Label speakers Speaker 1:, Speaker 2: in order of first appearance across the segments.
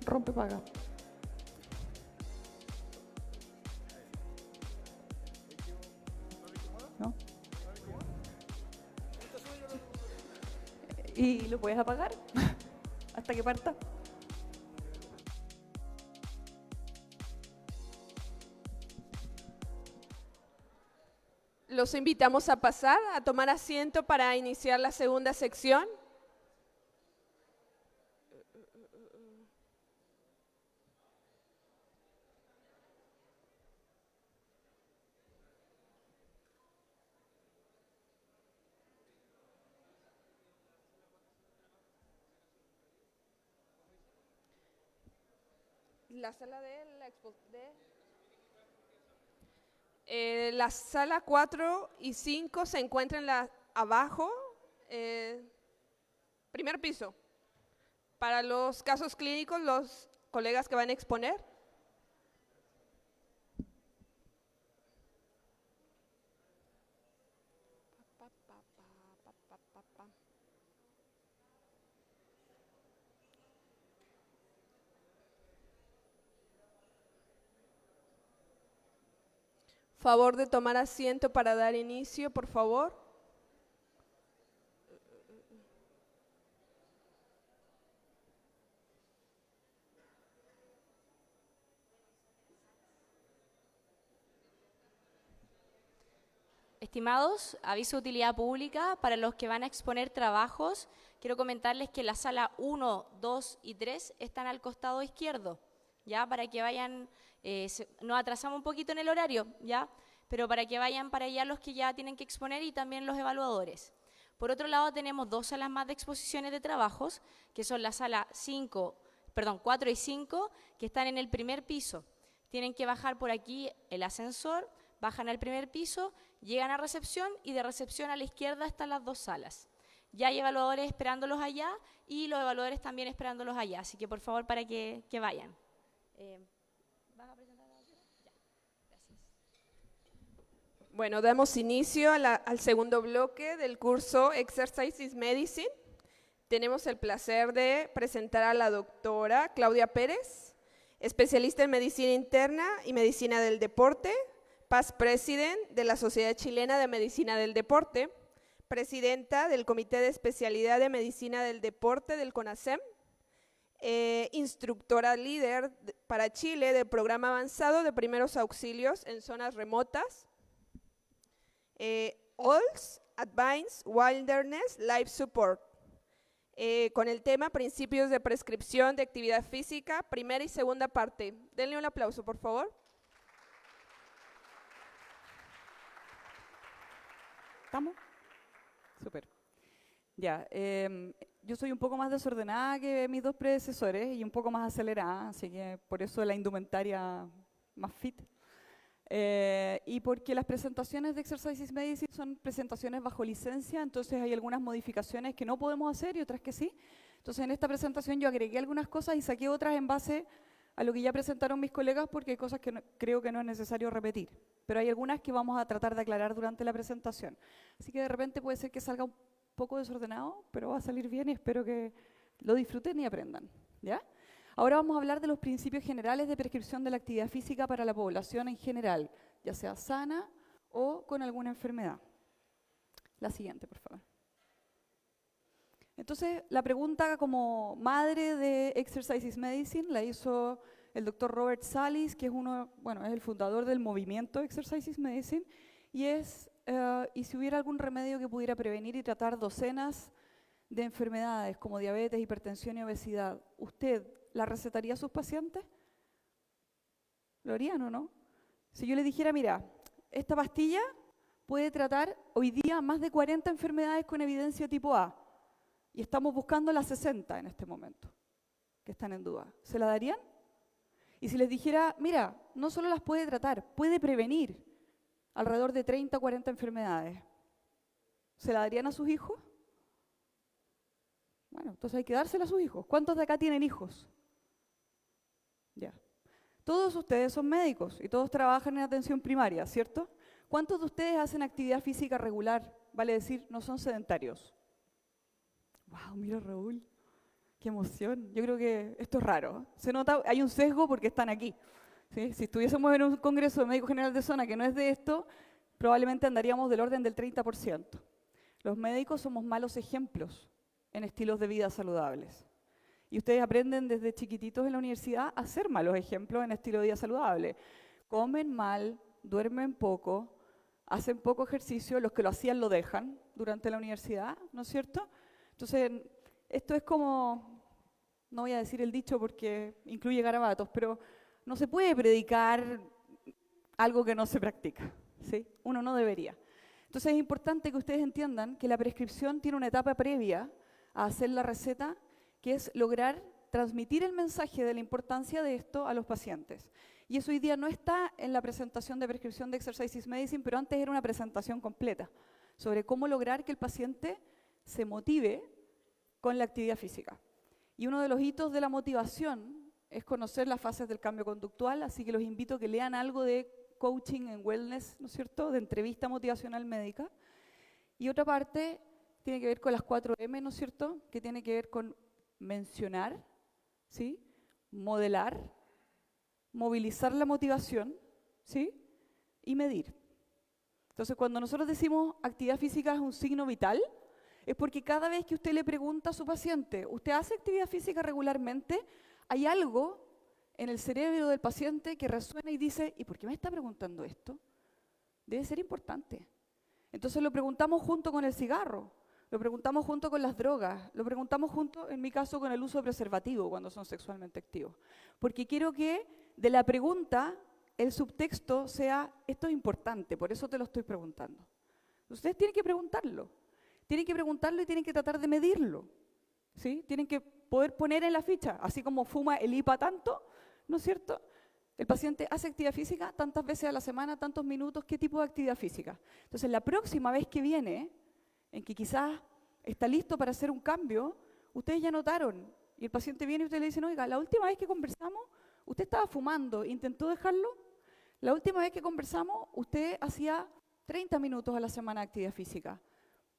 Speaker 1: rompepaga. ¿No? ¿Y lo puedes apagar hasta que parta?
Speaker 2: Los invitamos a pasar, a tomar asiento para iniciar la segunda sección. La sala de la la sala 4 y 5 se encuentran abajo, primer piso. Para los casos clínicos, los colegas que van a exponer. Favor de tomar asiento para dar inicio, por favor.
Speaker 3: Estimados, aviso de utilidad pública para los que van a exponer trabajos. Quiero comentarles que la sala 1, 2 y 3 están al costado izquierdo, ya para que vayan, nos atrasamos un poquito en el horario, ya, pero para que vayan para allá los que ya tienen que exponer y también los evaluadores. Por otro lado, tenemos dos salas más de exposiciones de trabajos, que son la sala 4 y 5, que están en el primer piso. Tienen que bajar por aquí el ascensor, bajan al primer piso, llegan a recepción y de recepción a la izquierda están las dos salas. Ya hay evaluadores esperándolos allá y los evaluadores también esperándolos allá, así que por favor para que vayan. ¿Vas a presentar la otra? Ya, gracias.
Speaker 2: Bueno, damos inicio al segundo bloque del curso Exercise is Medicine. Tenemos el placer de presentar a la doctora Claudia Pérez, especialista en medicina interna y medicina del deporte, past president de la Sociedad Chilena de Medicina del Deporte, presidenta del Comité de Especialidad de Medicina del Deporte del CONASEM, instructora líder para Chile del Programa Avanzado de Primeros Auxilios en Zonas Remotas, OLS, Advanced Wilderness Life Support, con el tema Principios de Prescripción de Actividad Física, primera y segunda parte. Denle un aplauso, por favor.
Speaker 1: ¿Estamos? Súper. Ya, yo soy un poco más desordenada que mis dos predecesores y un poco más acelerada, así que por eso la indumentaria más fit. Y porque las presentaciones de Exercise is Medicine son presentaciones bajo licencia, entonces hay algunas modificaciones que no podemos hacer y otras que sí. Entonces en esta presentación yo agregué algunas cosas y saqué otras en base a lo que ya presentaron mis colegas porque hay cosas que creo que no es necesario repetir. Pero hay algunas que vamos a tratar de aclarar durante la presentación. Así que de repente puede ser que salga un poco desordenado, pero va a salir bien y espero que lo disfruten y aprendan, ¿ya? Ahora vamos a hablar de los principios generales de prescripción de la actividad física para la población en general, ya sea sana o con alguna enfermedad. La siguiente, por favor. Entonces, la pregunta como madre de Exercise is Medicine la hizo el doctor Robert Salis, que es es el fundador del movimiento Exercise is Medicine, y ¿y si hubiera algún remedio que pudiera prevenir y tratar docenas de enfermedades como diabetes, hipertensión y obesidad, usted la recetaría a sus pacientes? ¿Lo harían o no? Si yo le dijera, mira, esta pastilla puede tratar hoy día más de 40 enfermedades con evidencia tipo A, y estamos buscando las 60 en este momento, que están en duda, ¿se la darían? Y si les dijera, mira, no solo las puede tratar, puede prevenir alrededor de 30 o 40 enfermedades, ¿se la darían a sus hijos? Bueno, entonces hay que dársela a sus hijos. ¿Cuántos de acá tienen hijos? Ya. Todos ustedes son médicos y todos trabajan en atención primaria, ¿cierto? ¿Cuántos de ustedes hacen actividad física regular? Vale decir, no son sedentarios. Wow, mira Raúl. Qué emoción. Yo creo que esto es raro. Se nota, hay un sesgo porque están aquí. ¿Sí? Si estuviésemos en un congreso de médico general de zona que no es de esto, probablemente andaríamos del orden del 30%. Los médicos somos malos ejemplos en estilos de vida saludables. Y ustedes aprenden desde chiquititos en la universidad a ser malos ejemplos en estilo de vida saludable. Comen mal, duermen poco, hacen poco ejercicio, los que lo hacían lo dejan durante la universidad, ¿no es cierto? Entonces, esto es como, no voy a decir el dicho porque incluye garabatos, pero no se puede predicar algo que no se practica, ¿sí? Uno no debería. Entonces es importante que ustedes entiendan que la prescripción tiene una etapa previa a hacer la receta, que es lograr transmitir el mensaje de la importancia de esto a los pacientes. Y eso hoy día no está en la presentación de prescripción de Exercise is Medicine, pero antes era una presentación completa sobre cómo lograr que el paciente se motive con la actividad física. Y uno de los hitos de la motivación es conocer las fases del cambio conductual, así que los invito a que lean algo de coaching en wellness, ¿no es cierto?, de entrevista motivacional médica. Y otra parte tiene que ver con las 4M, ¿no es cierto?, que tiene que ver con mencionar, ¿sí?, modelar, movilizar la motivación, ¿sí?, y medir. Entonces, cuando nosotros decimos actividad física es un signo vital, es porque cada vez que usted le pregunta a su paciente, ¿usted hace actividad física regularmente? Hay algo en el cerebro del paciente que resuena y dice, ¿y por qué me está preguntando esto? Debe ser importante. Entonces lo preguntamos junto con el cigarro, lo preguntamos junto con las drogas, lo preguntamos junto, en mi caso, con el uso de preservativo cuando son sexualmente activos. Porque quiero que de la pregunta el subtexto sea, esto es importante, por eso te lo estoy preguntando. Ustedes tienen que preguntarlo y tienen que tratar de medirlo, ¿sí? Tienen que poder poner en la ficha, así como fuma el IPA tanto, ¿no es cierto? El paciente hace actividad física tantas veces a la semana, tantos minutos, ¿qué tipo de actividad física? Entonces, la próxima vez que viene, en que quizás está listo para hacer un cambio, ustedes ya notaron, y el paciente viene y ustedes le dicen, oiga, la última vez que conversamos, usted estaba fumando, ¿intentó dejarlo? La última vez que conversamos, usted hacía 30 minutos a la semana de actividad física.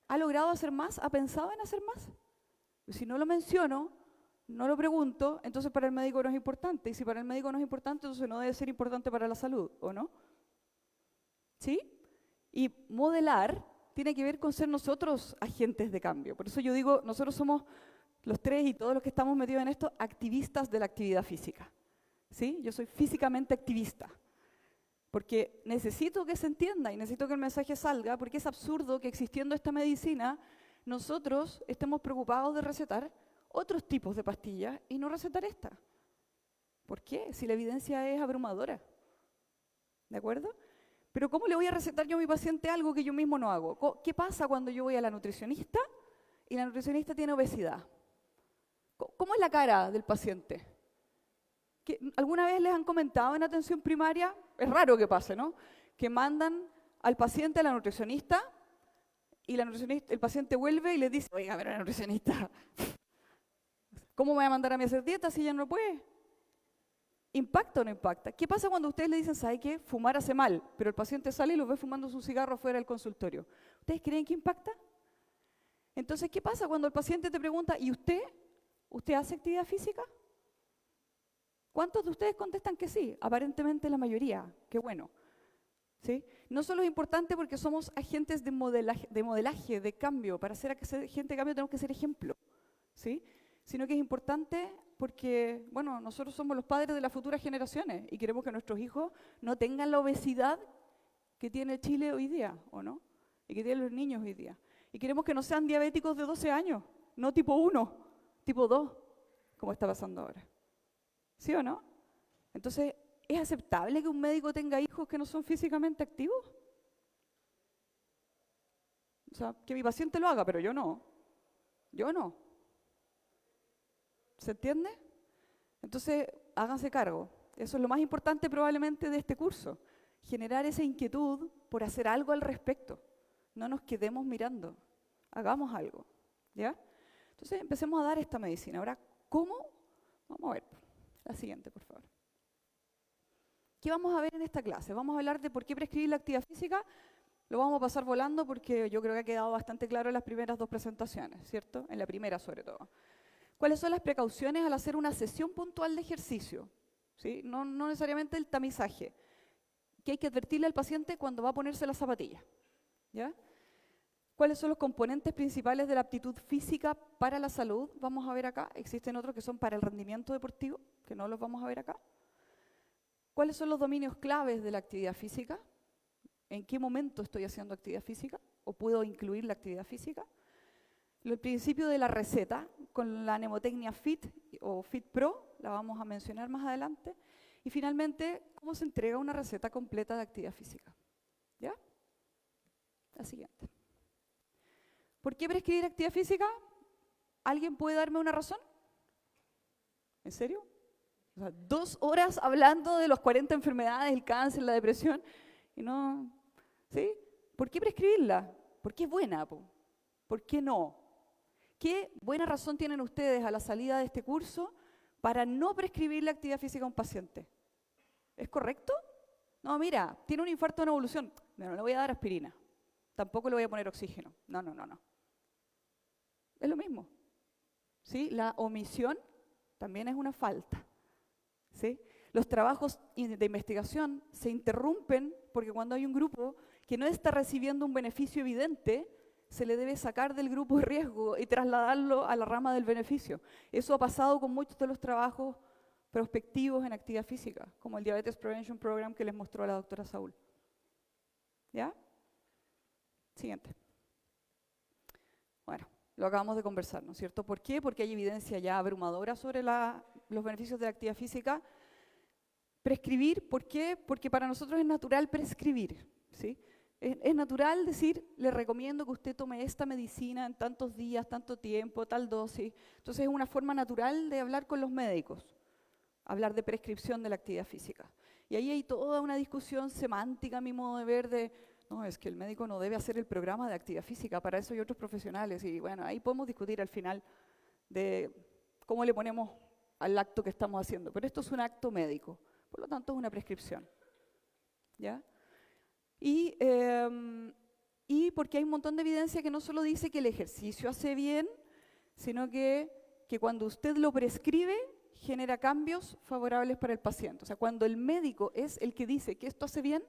Speaker 1: ¿Ha logrado hacer más? ¿Ha pensado en hacer más? Y si no lo menciono, no lo pregunto, entonces para el médico no es importante. Y si para el médico no es importante, entonces no debe ser importante para la salud, ¿o no? ¿Sí? Y modelar tiene que ver con ser nosotros agentes de cambio. Por eso yo digo, nosotros somos los tres y todos los que estamos metidos en esto, activistas de la actividad física. ¿Sí? Yo soy físicamente activista. Porque necesito que se entienda y necesito que el mensaje salga, porque es absurdo que existiendo esta medicina, nosotros estemos preocupados de recetar otros tipos de pastillas y no recetar esta. ¿Por qué? Si la evidencia es abrumadora. ¿De acuerdo? Pero ¿cómo le voy a recetar yo a mi paciente algo que yo mismo no hago? ¿Qué pasa cuando yo voy a la nutricionista y la nutricionista tiene obesidad? ¿Cómo es la cara del paciente? ¿Alguna vez les han comentado en atención primaria? Es raro que pase, ¿no? Que mandan al paciente a la nutricionista y el paciente vuelve y le dice, oiga, pero la nutricionista, ¿cómo me va a mandar a mí a hacer dieta si ella no puede? ¿Impacta o no impacta? ¿Qué pasa cuando ustedes le dicen, ¿sabe qué? Fumar hace mal, pero el paciente sale y los ve fumando su cigarro fuera del consultorio? ¿Ustedes creen que impacta? Entonces, ¿qué pasa cuando el paciente te pregunta, ¿y usted? ¿Usted hace actividad física? ¿Cuántos de ustedes contestan que sí? Aparentemente la mayoría. Qué bueno. ¿Sí? No solo es importante porque somos agentes de modelaje, de cambio. Para ser agente de cambio tenemos que ser ejemplo. ¿Sí? Sino que es importante porque, bueno, nosotros somos los padres de las futuras generaciones y queremos que nuestros hijos no tengan la obesidad que tiene Chile hoy día, ¿o no? Y que tienen los niños hoy día. Y queremos que no sean diabéticos de 12 años, no tipo 1, tipo 2, como está pasando ahora. ¿Sí o no? Entonces, ¿es aceptable que un médico tenga hijos que no son físicamente activos? O sea, que mi paciente lo haga, pero yo no. Yo no. ¿Se entiende? Entonces, háganse cargo. Eso es lo más importante probablemente de este curso. Generar esa inquietud por hacer algo al respecto. No nos quedemos mirando. Hagamos algo. ¿Ya? Entonces, empecemos a dar esta medicina. Ahora, ¿cómo? Vamos a ver. La siguiente, por favor. ¿Qué vamos a ver en esta clase? Vamos a hablar de por qué prescribir la actividad física. Lo vamos a pasar volando porque yo creo que ha quedado bastante claro en las primeras dos presentaciones, ¿cierto? En la primera sobre todo. ¿Cuáles son las precauciones al hacer una sesión puntual de ejercicio? ¿Sí? No necesariamente el tamizaje, que hay que advertirle al paciente cuando va a ponerse las zapatillas. ¿Ya? ¿Cuáles son los componentes principales de la aptitud física para la salud? Vamos a ver acá. Existen otros que son para el rendimiento deportivo, que no los vamos a ver acá. ¿Cuáles son los dominios claves de la actividad física? ¿En qué momento estoy haciendo actividad física? ¿O puedo incluir la actividad física? El principio de la receta con la mnemotecnia FIT o FIT Pro, la vamos a mencionar más adelante. Y finalmente, ¿cómo se entrega una receta completa de actividad física? ¿Ya? La siguiente. ¿Por qué prescribir actividad física? ¿Alguien puede darme una razón? ¿En serio? O sea, 2 horas hablando de las 40 enfermedades, el cáncer, la depresión, y no... ¿Sí? ¿Por qué prescribirla? Porque es buena, po. ¿Por qué no? ¿Qué buena razón tienen ustedes a la salida de este curso para no prescribir la actividad física a un paciente? ¿Es correcto? No, mira, tiene un infarto en evolución. No le voy a dar aspirina. Tampoco le voy a poner oxígeno. No. Es lo mismo. ¿Sí? La omisión también es una falta. ¿Sí? Los trabajos de investigación se interrumpen porque cuando hay un grupo que no está recibiendo un beneficio evidente, se le debe sacar del grupo de riesgo y trasladarlo a la rama del beneficio. Eso ha pasado con muchos de los trabajos prospectivos en actividad física, como el Diabetes Prevention Program que les mostró la doctora Saúl. ¿Ya? Siguiente. Bueno, lo acabamos de conversar, ¿no es cierto? ¿Por qué? Porque hay evidencia ya abrumadora sobre los beneficios de la actividad física. Prescribir, ¿por qué? Porque para nosotros es natural prescribir, ¿sí? Es natural decir, le recomiendo que usted tome esta medicina en tantos días, tanto tiempo, tal dosis. Entonces es una forma natural de hablar con los médicos, hablar de prescripción de la actividad física. Y ahí hay toda una discusión semántica, a mi modo de ver, no, es que el médico no debe hacer el programa de actividad física, para eso hay otros profesionales. Y bueno, ahí podemos discutir al final de cómo le ponemos al acto que estamos haciendo. Pero esto es un acto médico, por lo tanto es una prescripción. ¿Ya? Y porque hay un montón de evidencia que no solo dice que el ejercicio hace bien, sino que cuando usted lo prescribe, genera cambios favorables para el paciente. O sea, cuando el médico es el que dice que esto hace bien,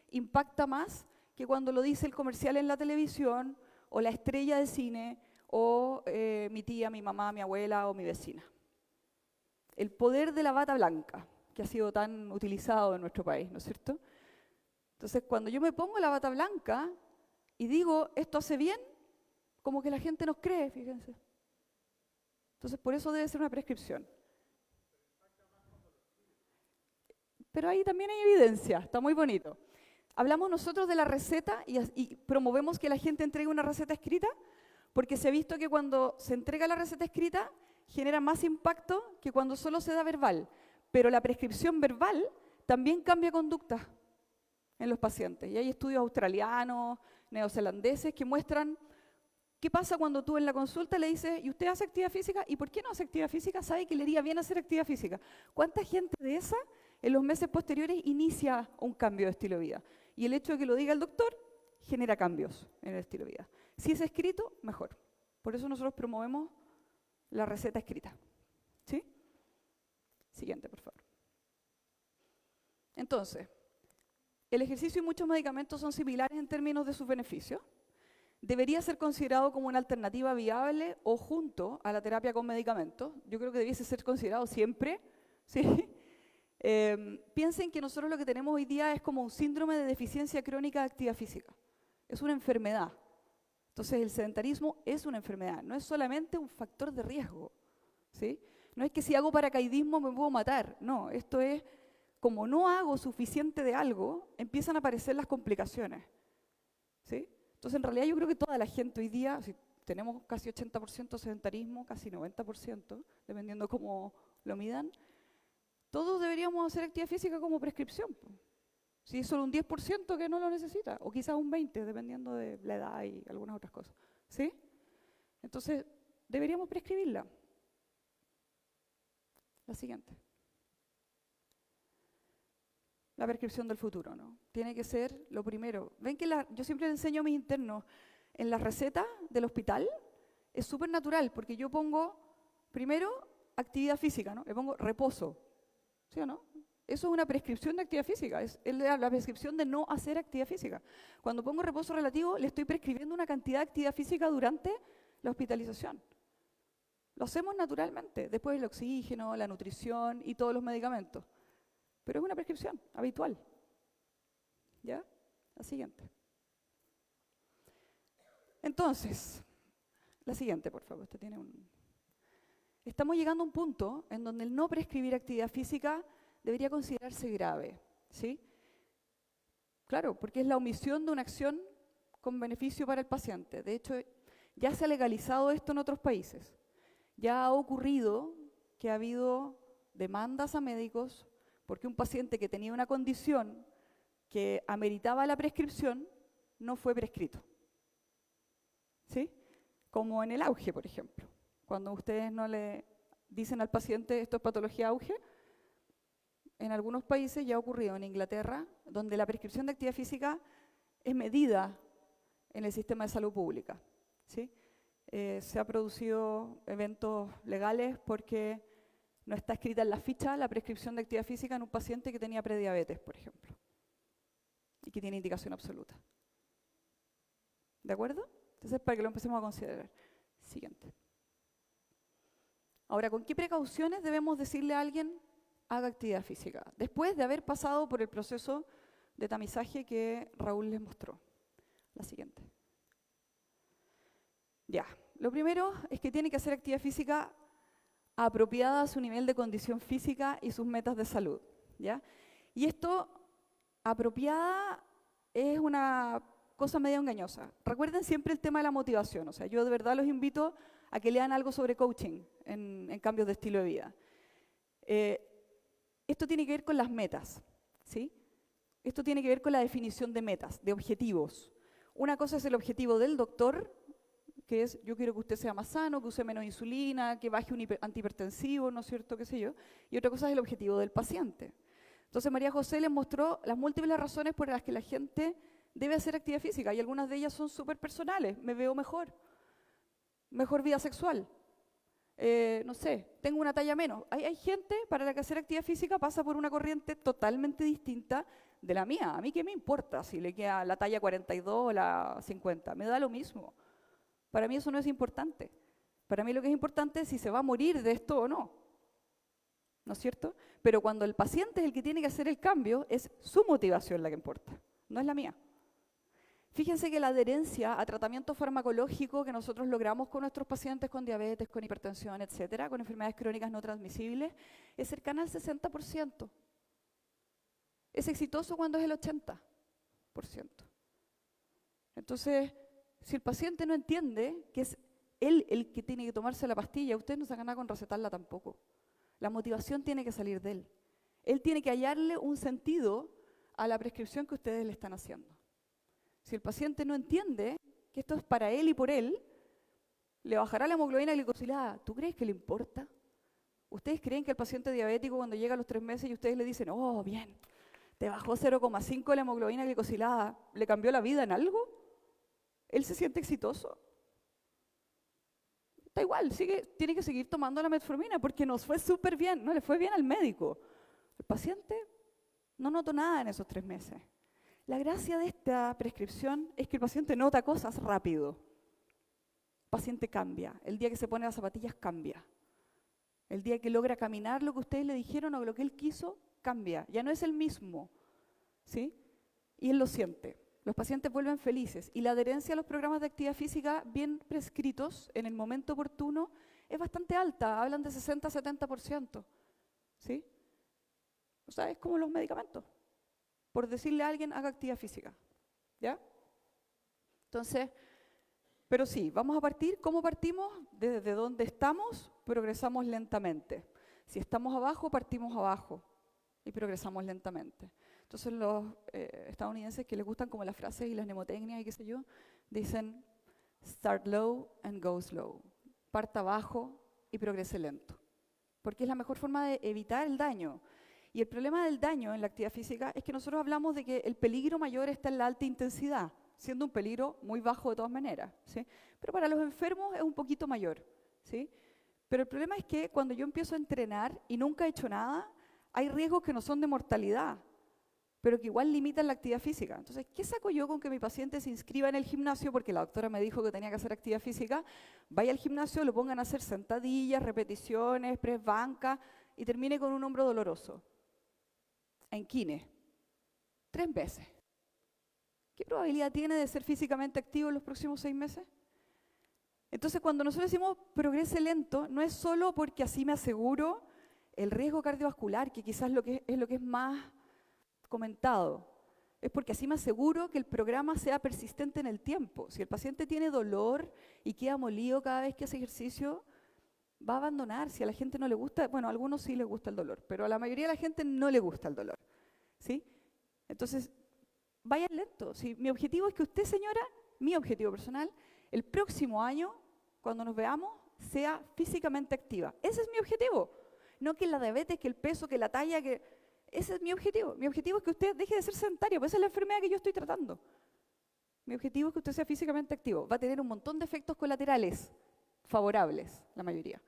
Speaker 1: impacta más que cuando lo dice el comercial en la televisión, o la estrella de cine, o mi tía, mi mamá, mi abuela o mi vecina. El poder de la bata blanca, que ha sido tan utilizado en nuestro país, ¿no es cierto? Entonces, cuando yo me pongo la bata blanca y digo, esto hace bien, como que la gente nos cree, fíjense. Entonces, por eso debe ser una prescripción. Pero ahí también hay evidencia, está muy bonito. Hablamos nosotros de la receta y promovemos que la gente entregue una receta escrita, porque se ha visto que cuando se entrega la receta escrita, genera más impacto que cuando solo se da verbal. Pero la prescripción verbal también cambia conducta en los pacientes. Y hay estudios australianos, neozelandeses, que muestran qué pasa cuando tú en la consulta le dices, ¿y usted hace actividad física? ¿Y por qué no hace actividad física? ¿Sabe que le iría bien hacer actividad física? ¿Cuánta gente de esa en los meses posteriores inicia un cambio de estilo de vida? Y el hecho de que lo diga el doctor genera cambios en el estilo de vida. Si es escrito, mejor. Por eso nosotros promovemos la receta escrita. ¿Sí? Siguiente, por favor. Entonces, el ejercicio y muchos medicamentos son similares en términos de sus beneficios. Debería ser considerado como una alternativa viable o junto a la terapia con medicamentos. Yo creo que debiese ser considerado siempre. ¿Sí? Piensen que nosotros lo que tenemos hoy día es como un síndrome de deficiencia crónica de actividad física. Es una enfermedad. Entonces el sedentarismo es una enfermedad, no es solamente un factor de riesgo. ¿Sí? No es que si hago paracaidismo me puedo matar. No, esto es, como no hago suficiente de algo, empiezan a aparecer las complicaciones. ¿Sí? Entonces en realidad yo creo que toda la gente hoy día, si tenemos casi 80% sedentarismo, casi 90%, dependiendo cómo lo midan, todos deberíamos hacer actividad física como prescripción. Si es solo un 10% que no lo necesita, o quizás un 20%, dependiendo de la edad y algunas otras cosas. ¿Sí? Entonces, deberíamos prescribirla. La siguiente. La prescripción del futuro, ¿no? Tiene que ser lo primero. Ven que yo siempre le enseño a mis internos, en la receta del hospital, es súper natural, porque yo pongo primero, actividad física, ¿no? Le pongo reposo, ¿sí o no? Eso es una prescripción de actividad física, es la prescripción de no hacer actividad física. Cuando pongo reposo relativo, le estoy prescribiendo una cantidad de actividad física durante la hospitalización. Lo hacemos naturalmente, después el oxígeno, la nutrición y todos los medicamentos. Pero es una prescripción habitual. ¿Ya? La siguiente. Entonces, la siguiente, por favor. Estamos llegando a un punto en donde el no prescribir actividad física debería considerarse grave, ¿sí? Claro, porque es la omisión de una acción con beneficio para el paciente. De hecho, ya se ha legalizado esto en otros países. Ya ha ocurrido que ha habido demandas a médicos porque un paciente que tenía una condición que ameritaba la prescripción no fue prescrito. ¿Sí? Como en el auge, por ejemplo. Cuando ustedes no le dicen al paciente esto es patología auge, en algunos países ya ha ocurrido, en Inglaterra, donde la prescripción de actividad física es medida en el sistema de salud pública. ¿Sí? Se han producido eventos legales porque no está escrita en la ficha la prescripción de actividad física en un paciente que tenía prediabetes, por ejemplo, y que tiene indicación absoluta. ¿De acuerdo? Entonces, para que lo empecemos a considerar. Siguiente. Ahora, ¿con qué precauciones debemos decirle a alguien haga actividad física? Después de haber pasado por el proceso de tamizaje que Raúl les mostró. La siguiente. Ya. Lo primero es que tiene que hacer actividad física apropiada a su nivel de condición física y sus metas de salud. ¿Ya? Y esto, apropiada, es una cosa medio engañosa. Recuerden siempre el tema de la motivación. O sea, yo de verdad los invito a que lean algo sobre coaching en cambios de estilo de vida. Esto tiene que ver con las metas, ¿sí? Esto tiene que ver con la definición de metas, de objetivos. Una cosa es el objetivo del doctor, que es yo quiero que usted sea más sano, que use menos insulina, que baje un antihipertensivo, ¿no es cierto? Qué sé yo. Y otra cosa es el objetivo del paciente. Entonces María José les mostró las múltiples razones por las que la gente debe hacer actividad física y algunas de ellas son súper personales. Me veo mejor vida sexual, no sé, tengo una talla menos. Hay gente para la que hacer actividad física pasa por una corriente totalmente distinta de la mía. A mí qué me importa si le queda la talla 42 o la 50, me da lo mismo. Para mí eso no es importante. Para mí lo que es importante es si se va a morir de esto o no. ¿No es cierto? Pero cuando el paciente es el que tiene que hacer el cambio, es su motivación la que importa, no es la mía. Fíjense que la adherencia a tratamiento farmacológico que nosotros logramos con nuestros pacientes con diabetes, con hipertensión, etcétera, con enfermedades crónicas no transmisibles, es cercana al 60%. Es exitoso cuando es el 80%. Entonces, si el paciente no entiende que es él el que tiene que tomarse la pastilla, usted no se gana con recetarla tampoco. La motivación tiene que salir de él. Él tiene que hallarle un sentido a la prescripción que ustedes le están haciendo. Si el paciente no entiende que esto es para él y por él, le bajará la hemoglobina glicosilada. ¿Tú crees que le importa? ¿Ustedes creen que el paciente diabético cuando llega a los 3 meses y ustedes le dicen, oh, bien, te bajó 0,5 la hemoglobina glicosilada, ¿le cambió la vida en algo? ¿Él se siente exitoso? Da igual, tiene que seguir tomando la metformina porque nos fue súper bien, no le fue bien al médico. El paciente no notó nada en esos 3 meses. La gracia de esta prescripción es que el paciente nota cosas rápido. El paciente cambia. El día que se pone las zapatillas, cambia. El día que logra caminar lo que ustedes le dijeron o lo que él quiso, cambia. Ya no es el mismo. ¿Sí? Y él lo siente. Los pacientes vuelven felices. Y la adherencia a los programas de actividad física bien prescritos en el momento oportuno es bastante alta. Hablan de 60-70%. ¿Sí? O sea, es como los medicamentos. Por decirle a alguien, haga actividad física. ¿Ya? Entonces, pero sí, vamos a partir. ¿Cómo partimos? Desde donde estamos, progresamos lentamente. Si estamos abajo, partimos abajo y progresamos lentamente. Entonces los estadounidenses que les gustan como las frases y las mnemotecnias y qué sé yo, dicen start low and go slow. Parta abajo y progrese lento. Porque es la mejor forma de evitar el daño. Y el problema del daño en la actividad física es que nosotros hablamos de que el peligro mayor está en la alta intensidad, siendo un peligro muy bajo de todas maneras, ¿sí? Pero para los enfermos es un poquito mayor, ¿sí? Pero el problema es que cuando yo empiezo a entrenar y nunca he hecho nada, hay riesgos que no son de mortalidad, pero que igual limitan la actividad física. Entonces, ¿qué saco yo con que mi paciente se inscriba en el gimnasio porque la doctora me dijo que tenía que hacer actividad física? Vaya al gimnasio, lo pongan a hacer sentadillas, repeticiones, press banca y termine con un hombro doloroso. En kine. 3 meses. ¿Qué probabilidad tiene de ser físicamente activo en los próximos 6 meses? Entonces, cuando nosotros decimos progrese lento, no es solo porque así me aseguro el riesgo cardiovascular, que quizás es lo que es más comentado. Es porque así me aseguro que el programa sea persistente en el tiempo. Si el paciente tiene dolor y queda molido cada vez que hace ejercicio, va a abandonar. Si a la gente no le gusta, bueno, a algunos sí les gusta el dolor, pero a la mayoría de la gente no le gusta el dolor. ¿Sí? Entonces, vayan lento. Si mi objetivo es que usted, señora, mi objetivo personal, el próximo año, cuando nos veamos, sea físicamente activa. Ese es mi objetivo. No que la diabetes, que el peso, que la talla, que... Ese es mi objetivo. Mi objetivo es que usted deje de ser sedentario, porque esa es la enfermedad que yo estoy tratando. Mi objetivo es que usted sea físicamente activo. Va a tener un montón de efectos colaterales favorables, la mayoría.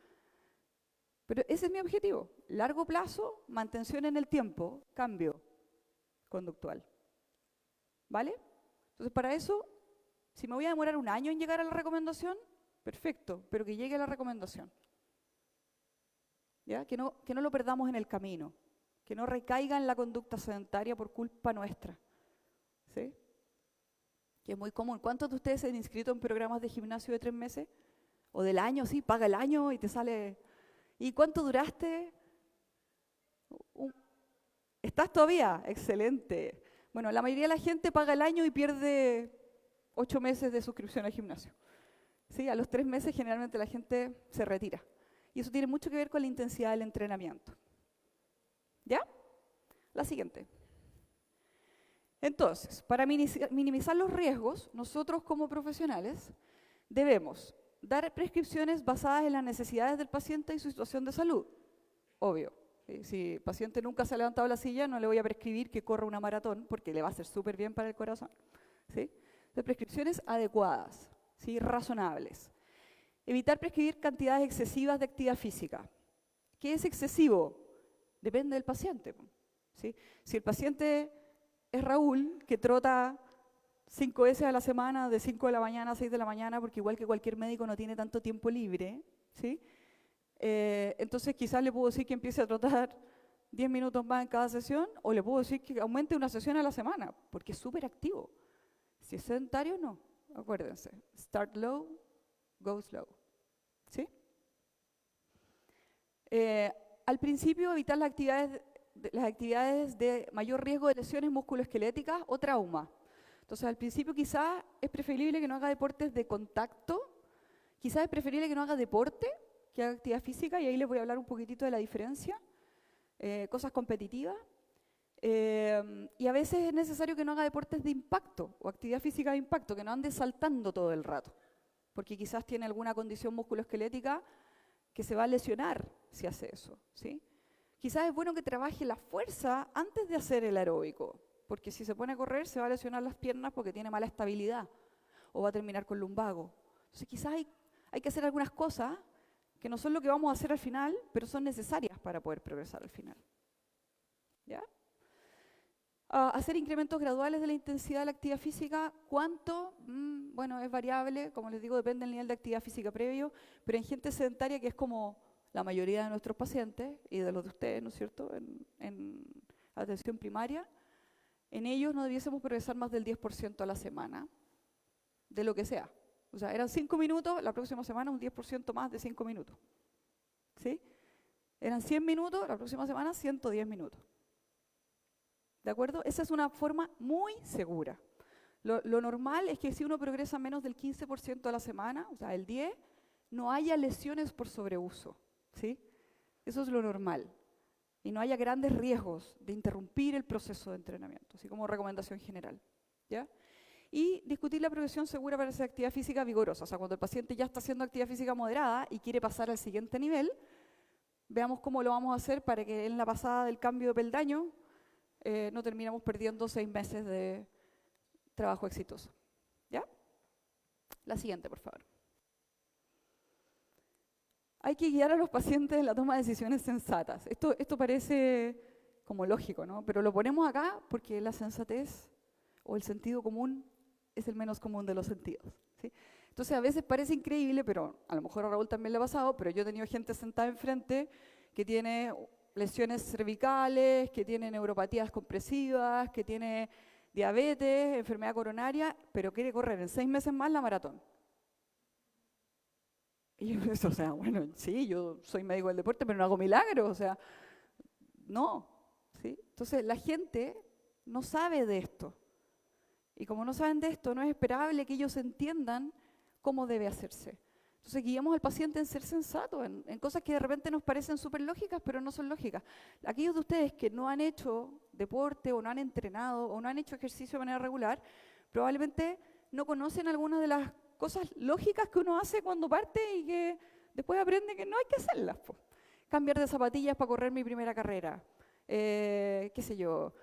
Speaker 1: Pero ese es mi objetivo. Largo plazo, mantención en el tiempo, cambio conductual. ¿Vale? Entonces, para eso, si me voy a demorar 1 año en llegar a la recomendación, perfecto, pero que llegue a la recomendación. ¿Ya? Que no lo perdamos en el camino. Que no recaiga en la conducta sedentaria por culpa nuestra. ¿Sí? Que es muy común. ¿Cuántos de ustedes se han inscrito en programas de gimnasio de 3 meses? O del año, sí, paga el año y te sale... ¿Y cuánto duraste? ¿Estás todavía? Excelente. Bueno, la mayoría de la gente paga el año y pierde 8 meses de suscripción al gimnasio. ¿Sí? A los 3 meses generalmente la gente se retira. Y eso tiene mucho que ver con la intensidad del entrenamiento. ¿Ya? La siguiente. Entonces, para minimizar los riesgos, nosotros como profesionales debemos dar prescripciones basadas en las necesidades del paciente y su situación de salud. Obvio. Si el paciente nunca se ha levantado de la silla, no le voy a prescribir que corra una maratón porque le va a hacer súper bien para el corazón. ¿Sí? Entonces, prescripciones adecuadas, ¿sí? Razonables. Evitar prescribir cantidades excesivas de actividad física. ¿Qué es excesivo? Depende del paciente. ¿Sí? Si el paciente es Raúl, que trota 5 veces a la semana, de 5 de la mañana a 6 de la mañana, porque igual que cualquier médico no tiene tanto tiempo libre, ¿sí? Entonces quizás le puedo decir que empiece a trotar 10 minutos más en cada sesión, o le puedo decir que aumente 1 sesión a la semana, porque es súper activo. Si es sedentario, no. Acuérdense, start low, go slow. ¿Sí? Al principio, evitar las actividades de mayor riesgo de lesiones musculoesqueléticas o trauma. Entonces, al principio quizás es preferible que no haga deportes de contacto, quizás es preferible que no haga deporte, que haga actividad física, y ahí les voy a hablar un poquitito de la diferencia. Cosas competitivas. Y a veces es necesario que no haga deportes de impacto o actividad física de impacto, que no ande saltando todo el rato, porque quizás tiene alguna condición musculoesquelética que se va a lesionar si hace eso, ¿sí? Quizás es bueno que trabaje la fuerza antes de hacer el aeróbico, porque si se pone a correr se va a lesionar las piernas porque tiene mala estabilidad o va a terminar con lumbago. Entonces quizás hay que hacer algunas cosas que no son lo que vamos a hacer al final, pero son necesarias para poder progresar al final. ¿Ya? Hacer incrementos graduales de la intensidad de la actividad física. ¿Cuánto? Bueno, es variable, como les digo, depende del nivel de actividad física previo, pero en gente sedentaria, que es como la mayoría de nuestros pacientes y de los de ustedes, ¿no es cierto?, en atención primaria, en ellos no debiésemos progresar más del 10% a la semana, de lo que sea. O sea, eran 5 minutos, la próxima semana un 10% más de 5 minutos. ¿Sí? Eran 100 minutos, la próxima semana 110 minutos. ¿De acuerdo? Esa es una forma muy segura. Lo normal es que si uno progresa menos del 15% a la semana, o sea, el 10%, no haya lesiones por sobreuso. ¿Sí? Eso es lo normal. Y no haya grandes riesgos de interrumpir el proceso de entrenamiento, así como recomendación general. ¿Ya? Y discutir la progresión segura para hacer actividad física vigorosa. O sea, cuando el paciente ya está haciendo actividad física moderada y quiere pasar al siguiente nivel, veamos cómo lo vamos a hacer para que en la pasada del cambio de peldaño no terminemos perdiendo 6 meses de trabajo exitoso. ¿Ya? La siguiente, por favor. hay que guiar a los pacientes en la toma de decisiones sensatas. Esto parece como lógico, ¿no? Pero lo ponemos acá porque la sensatez o el sentido común es el menos común de los sentidos, ¿sí? Entonces a veces parece increíble, pero a lo mejor a Raúl también le ha pasado, pero yo he tenido gente sentada enfrente que tiene lesiones cervicales, que tiene neuropatías compresivas, que tiene diabetes, enfermedad coronaria, pero quiere correr en 6 meses más la maratón. Y yo pienso, o sea, bueno, sí, yo soy médico del deporte, pero no hago milagros, o sea, no, ¿sí? Entonces la gente no sabe de esto. Y como no saben de esto, no es esperable que ellos entiendan cómo debe hacerse. Entonces guiamos al paciente en ser sensato, en cosas que de repente nos parecen súper lógicas, pero no son lógicas. Aquellos de ustedes que no han hecho deporte o no han entrenado o no han hecho ejercicio de manera regular, probablemente no conocen algunas de las cosas lógicas que uno hace cuando parte y que después aprende que no hay que hacerlas, po. Cambiar de zapatillas para correr mi primera carrera, qué sé yo,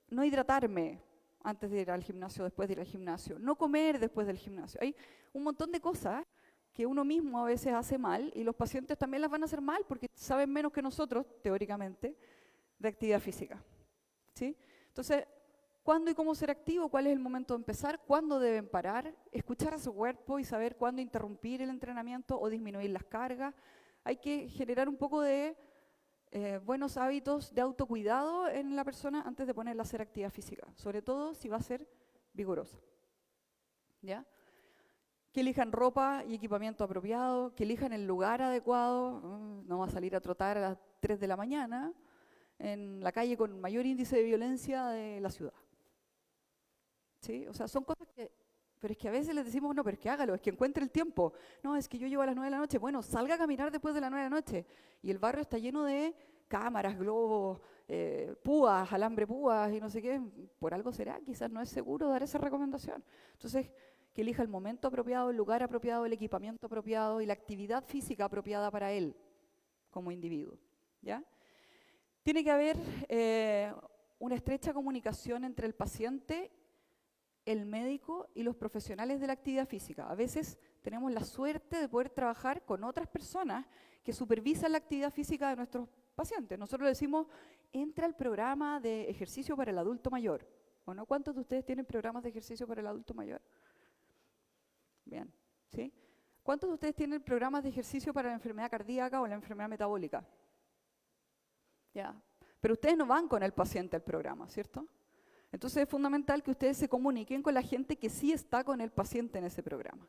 Speaker 1: no hidratarme antes de ir al gimnasio, después de ir al gimnasio, no comer después del gimnasio. Hay un montón de cosas que uno mismo a veces hace mal y los pacientes también las van a hacer mal porque saben menos que nosotros, teóricamente, de actividad física, ¿sí? Entonces, ¿cuándo y cómo ser activo? ¿Cuál es el momento de empezar? ¿Cuándo deben parar? Escuchar a su cuerpo y saber cuándo interrumpir el entrenamiento o disminuir las cargas. Hay que generar un poco de buenos hábitos de autocuidado en la persona antes de ponerla a hacer actividad física, sobre todo si va a ser vigorosa, ¿ya? Que elijan ropa y equipamiento apropiado, que elijan el lugar adecuado, no va a salir a trotar a las 3 de la mañana en la calle con mayor índice de violencia de la ciudad, ¿sí? O sea, son cosas que, pero es que a veces les decimos, no, pero es que hágalo, es que encuentre el tiempo. No, es que yo llego a las 9 de la noche. Bueno, salga a caminar después de las 9 de la noche. Y el barrio está lleno de cámaras, globos, púas, alambre púas y no sé qué. Por algo será, quizás no es seguro dar esa recomendación. Entonces, que elija el momento apropiado, el lugar apropiado, el equipamiento apropiado y la actividad física apropiada para él como individuo, ¿ya? Tiene que haber una estrecha comunicación entre el paciente, el médico y los profesionales de la actividad física. A veces tenemos la suerte de poder trabajar con otras personas que supervisan la actividad física de nuestros pacientes. Nosotros le decimos, entra al programa de ejercicio para el adulto mayor. ¿O no? ¿Cuántos de ustedes tienen programas de ejercicio para el adulto mayor? Bien, ¿sí? ¿Cuántos de ustedes tienen programas de ejercicio para la enfermedad cardíaca o la enfermedad metabólica? Ya. Pero ustedes no van con el paciente al programa, ¿cierto? Entonces es fundamental que ustedes se comuniquen con la gente que sí está con el paciente en ese programa,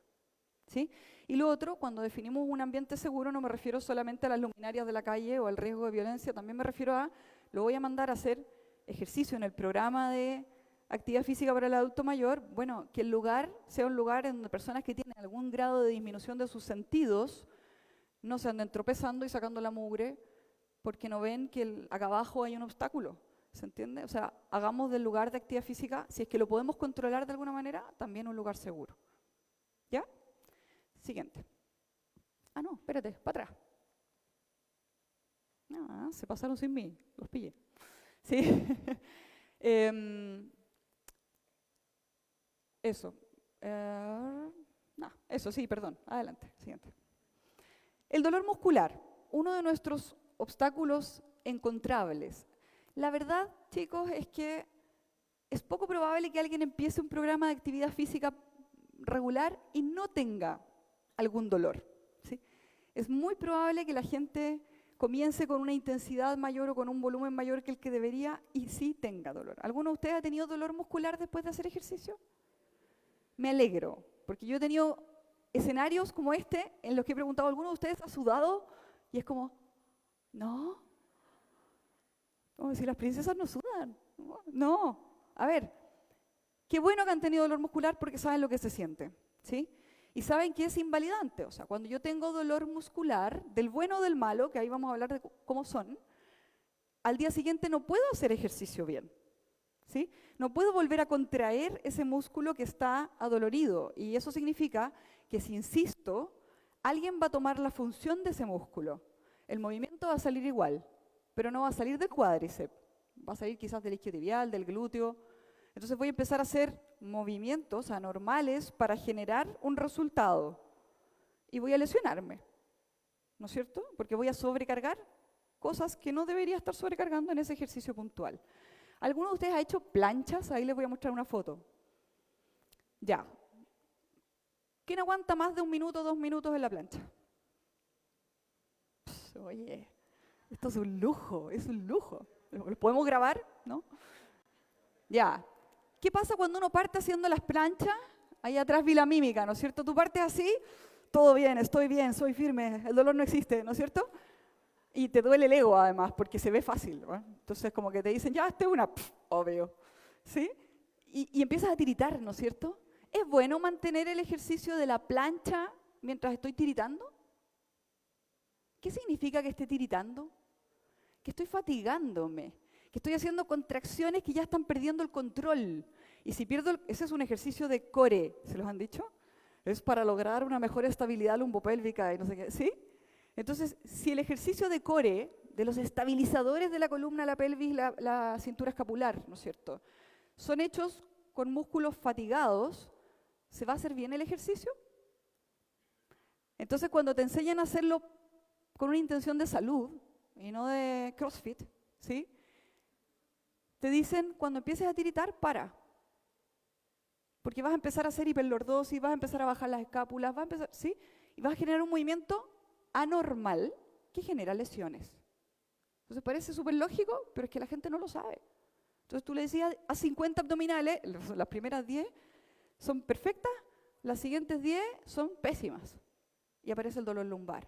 Speaker 1: ¿sí? Y lo otro, cuando definimos un ambiente seguro, no me refiero solamente a las luminarias de la calle o al riesgo de violencia, también me refiero a, lo voy a mandar a hacer ejercicio en el programa de actividad física para el adulto mayor, bueno, que el lugar sea un lugar en donde personas que tienen algún grado de disminución de sus sentidos no se anden tropezando y sacando la mugre porque no ven que acá abajo hay un obstáculo. ¿Se entiende? O sea, hagamos del lugar de actividad física, si es que lo podemos controlar de alguna manera, también un lugar seguro. ¿Ya? Siguiente. Ah, no, espérate, para atrás. Ah, se pasaron sin mí, los pillé. Sí. Eso. Eso sí, perdón. Adelante, siguiente. El dolor muscular, uno de nuestros obstáculos encontrables. La verdad, chicos, es que es poco probable que alguien empiece un programa de actividad física regular y no tenga algún dolor, ¿sí? Es muy probable que la gente comience con una intensidad mayor o con un volumen mayor que el que debería y sí tenga dolor. ¿Alguno de ustedes ha tenido dolor muscular después de hacer ejercicio? Me alegro, porque yo he tenido escenarios como este en los que he preguntado, ¿alguno de ustedes ha sudado? Y es como, no. Como si las princesas no sudan. No. A ver, qué bueno que han tenido dolor muscular porque saben lo que se siente, ¿sí? Y saben que es invalidante. O sea, cuando yo tengo dolor muscular, del bueno o del malo, que ahí vamos a hablar de cómo son, al día siguiente no puedo hacer ejercicio bien, ¿sí? No puedo volver a contraer ese músculo que está adolorido. Y eso significa que si insisto, alguien va a tomar la función de ese músculo. El movimiento va a salir igual, pero no va a salir del cuádriceps, va a salir quizás del isquiotibial, del glúteo. Entonces voy a empezar a hacer movimientos anormales para generar un resultado y voy a lesionarme, ¿no es cierto? Porque voy a sobrecargar cosas que no debería estar sobrecargando en ese ejercicio puntual. ¿Alguno de ustedes ha hecho planchas? Ahí les voy a mostrar una foto. Ya. ¿Quién aguanta más de 1 minuto o 2 minutos en la plancha? Oye, esto es un lujo, es un lujo. ¿Lo podemos grabar? ¿No? Ya. ¿Qué pasa cuando uno parte haciendo las planchas? Ahí atrás vi la mímica, ¿no es cierto? Tú partes así, todo bien, estoy bien, soy firme, el dolor no existe, ¿no es cierto? Y te duele el ego además, porque se ve fácil, ¿no? Entonces como que te dicen, ya, este es una, obvio, ¿sí? Y empiezas a tiritar, ¿no es cierto? ¿Es bueno mantener el ejercicio de la plancha mientras estoy tiritando? ¿Qué significa que esté tiritando? Que estoy fatigándome, que estoy haciendo contracciones que ya están perdiendo el control. Y si pierdo, ese es un ejercicio de core, ¿se los han dicho? Es para lograr una mejor estabilidad lumbopélvica y no sé qué, ¿sí? Entonces, si el ejercicio de core, de los estabilizadores de la columna, la pelvis, la cintura escapular, ¿no es cierto?, son hechos con músculos fatigados, ¿se va a hacer bien el ejercicio? Entonces, cuando te enseñan a hacerlo con una intención de salud y no de CrossFit, ¿sí?, te dicen, cuando empieces a tiritar, para. Porque vas a empezar a hacer hiperlordosis, vas a empezar a bajar las escápulas, vas a empezar, ¿sí? Y vas a generar un movimiento anormal que genera lesiones. Entonces parece súper lógico, pero es que la gente no lo sabe. Entonces tú le decías, haz 50 abdominales, las primeras 10 son perfectas, las siguientes 10 son pésimas. Y aparece el dolor lumbar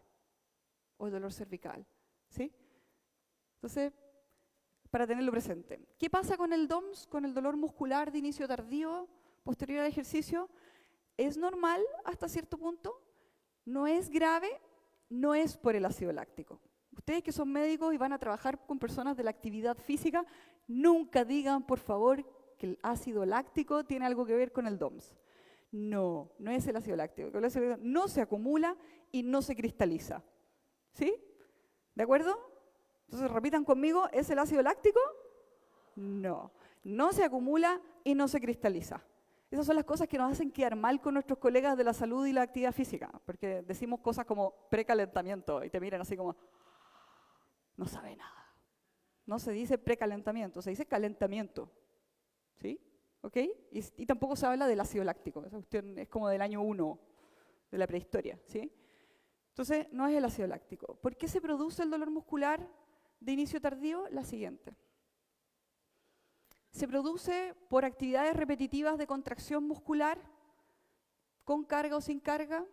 Speaker 1: o el dolor cervical, ¿sí? Entonces, para tenerlo presente. ¿Qué pasa con el DOMS, con el dolor muscular de inicio tardío posterior al ejercicio? Es normal hasta cierto punto, no es grave, no es por el ácido láctico. Ustedes que son médicos y van a trabajar con personas de la actividad física, nunca digan, por favor, que el ácido láctico tiene algo que ver con el DOMS. No, no es el ácido láctico. El ácido láctico no se acumula y no se cristaliza. ¿Sí? ¿De acuerdo? Entonces repitan conmigo, ¿es el ácido láctico? No, no se acumula y no se cristaliza. Esas son las cosas que nos hacen quedar mal con nuestros colegas de la salud y la actividad física, porque decimos cosas como precalentamiento y te miran así como, no sabe nada. No se dice precalentamiento, se dice calentamiento. ¿Sí? ¿Ok? Y tampoco se habla del ácido láctico, esa cuestión es como del año 1 de la prehistoria. ¿Sí? Entonces, no es el ácido láctico. ¿Por qué se produce el dolor muscular de inicio tardío? La siguiente. Se produce por actividades repetitivas de contracción muscular, con carga o sin carga,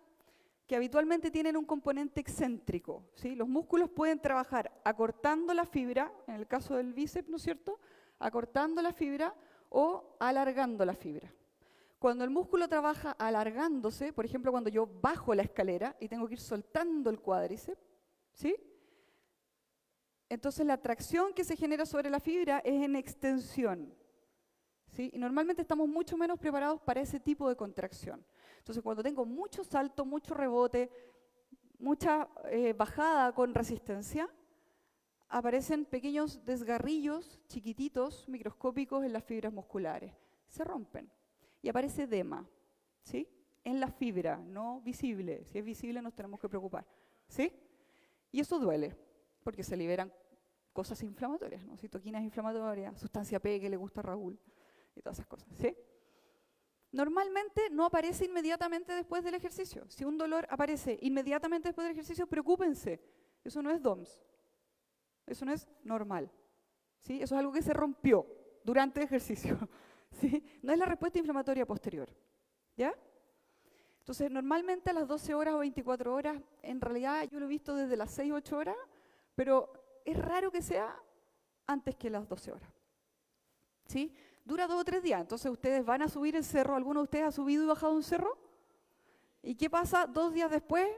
Speaker 1: que habitualmente tienen un componente excéntrico, ¿sí? Los músculos pueden trabajar acortando la fibra, en el caso del bíceps, ¿no es cierto?, acortando la fibra o alargando la fibra. Cuando el músculo trabaja alargándose, por ejemplo, cuando yo bajo la escalera y tengo que ir soltando el cuádriceps, ¿sí?, entonces la tracción que se genera sobre la fibra es en extensión, ¿sí? Y normalmente estamos mucho menos preparados para ese tipo de contracción. Entonces cuando tengo mucho salto, mucho rebote, mucha bajada con resistencia, aparecen pequeños desgarrillos chiquititos, microscópicos en las fibras musculares. Se rompen y aparece edema, ¿sí?, en la fibra, no visible. Si es visible nos tenemos que preocupar, ¿sí? Y eso duele, porque se liberan cosas inflamatorias, ¿no? Citoquinas inflamatorias, sustancia P que le gusta a Raúl, y todas esas cosas, ¿sí? Normalmente no aparece inmediatamente después del ejercicio. Si un dolor aparece inmediatamente después del ejercicio, preocúpense. Eso no es DOMS. Eso no es normal, ¿sí? Eso es algo que se rompió durante el ejercicio, ¿sí? No es la respuesta inflamatoria posterior, ¿ya? Entonces, normalmente a las 12 horas o 24 horas, en realidad yo lo he visto desde las 6 o 8 horas, pero es raro que sea antes que las 12 horas, ¿sí? Dura 2 o 3 días, entonces ustedes van a subir el cerro. ¿Alguno de ustedes ha subido y bajado un cerro? ¿Y qué pasa 2 días después?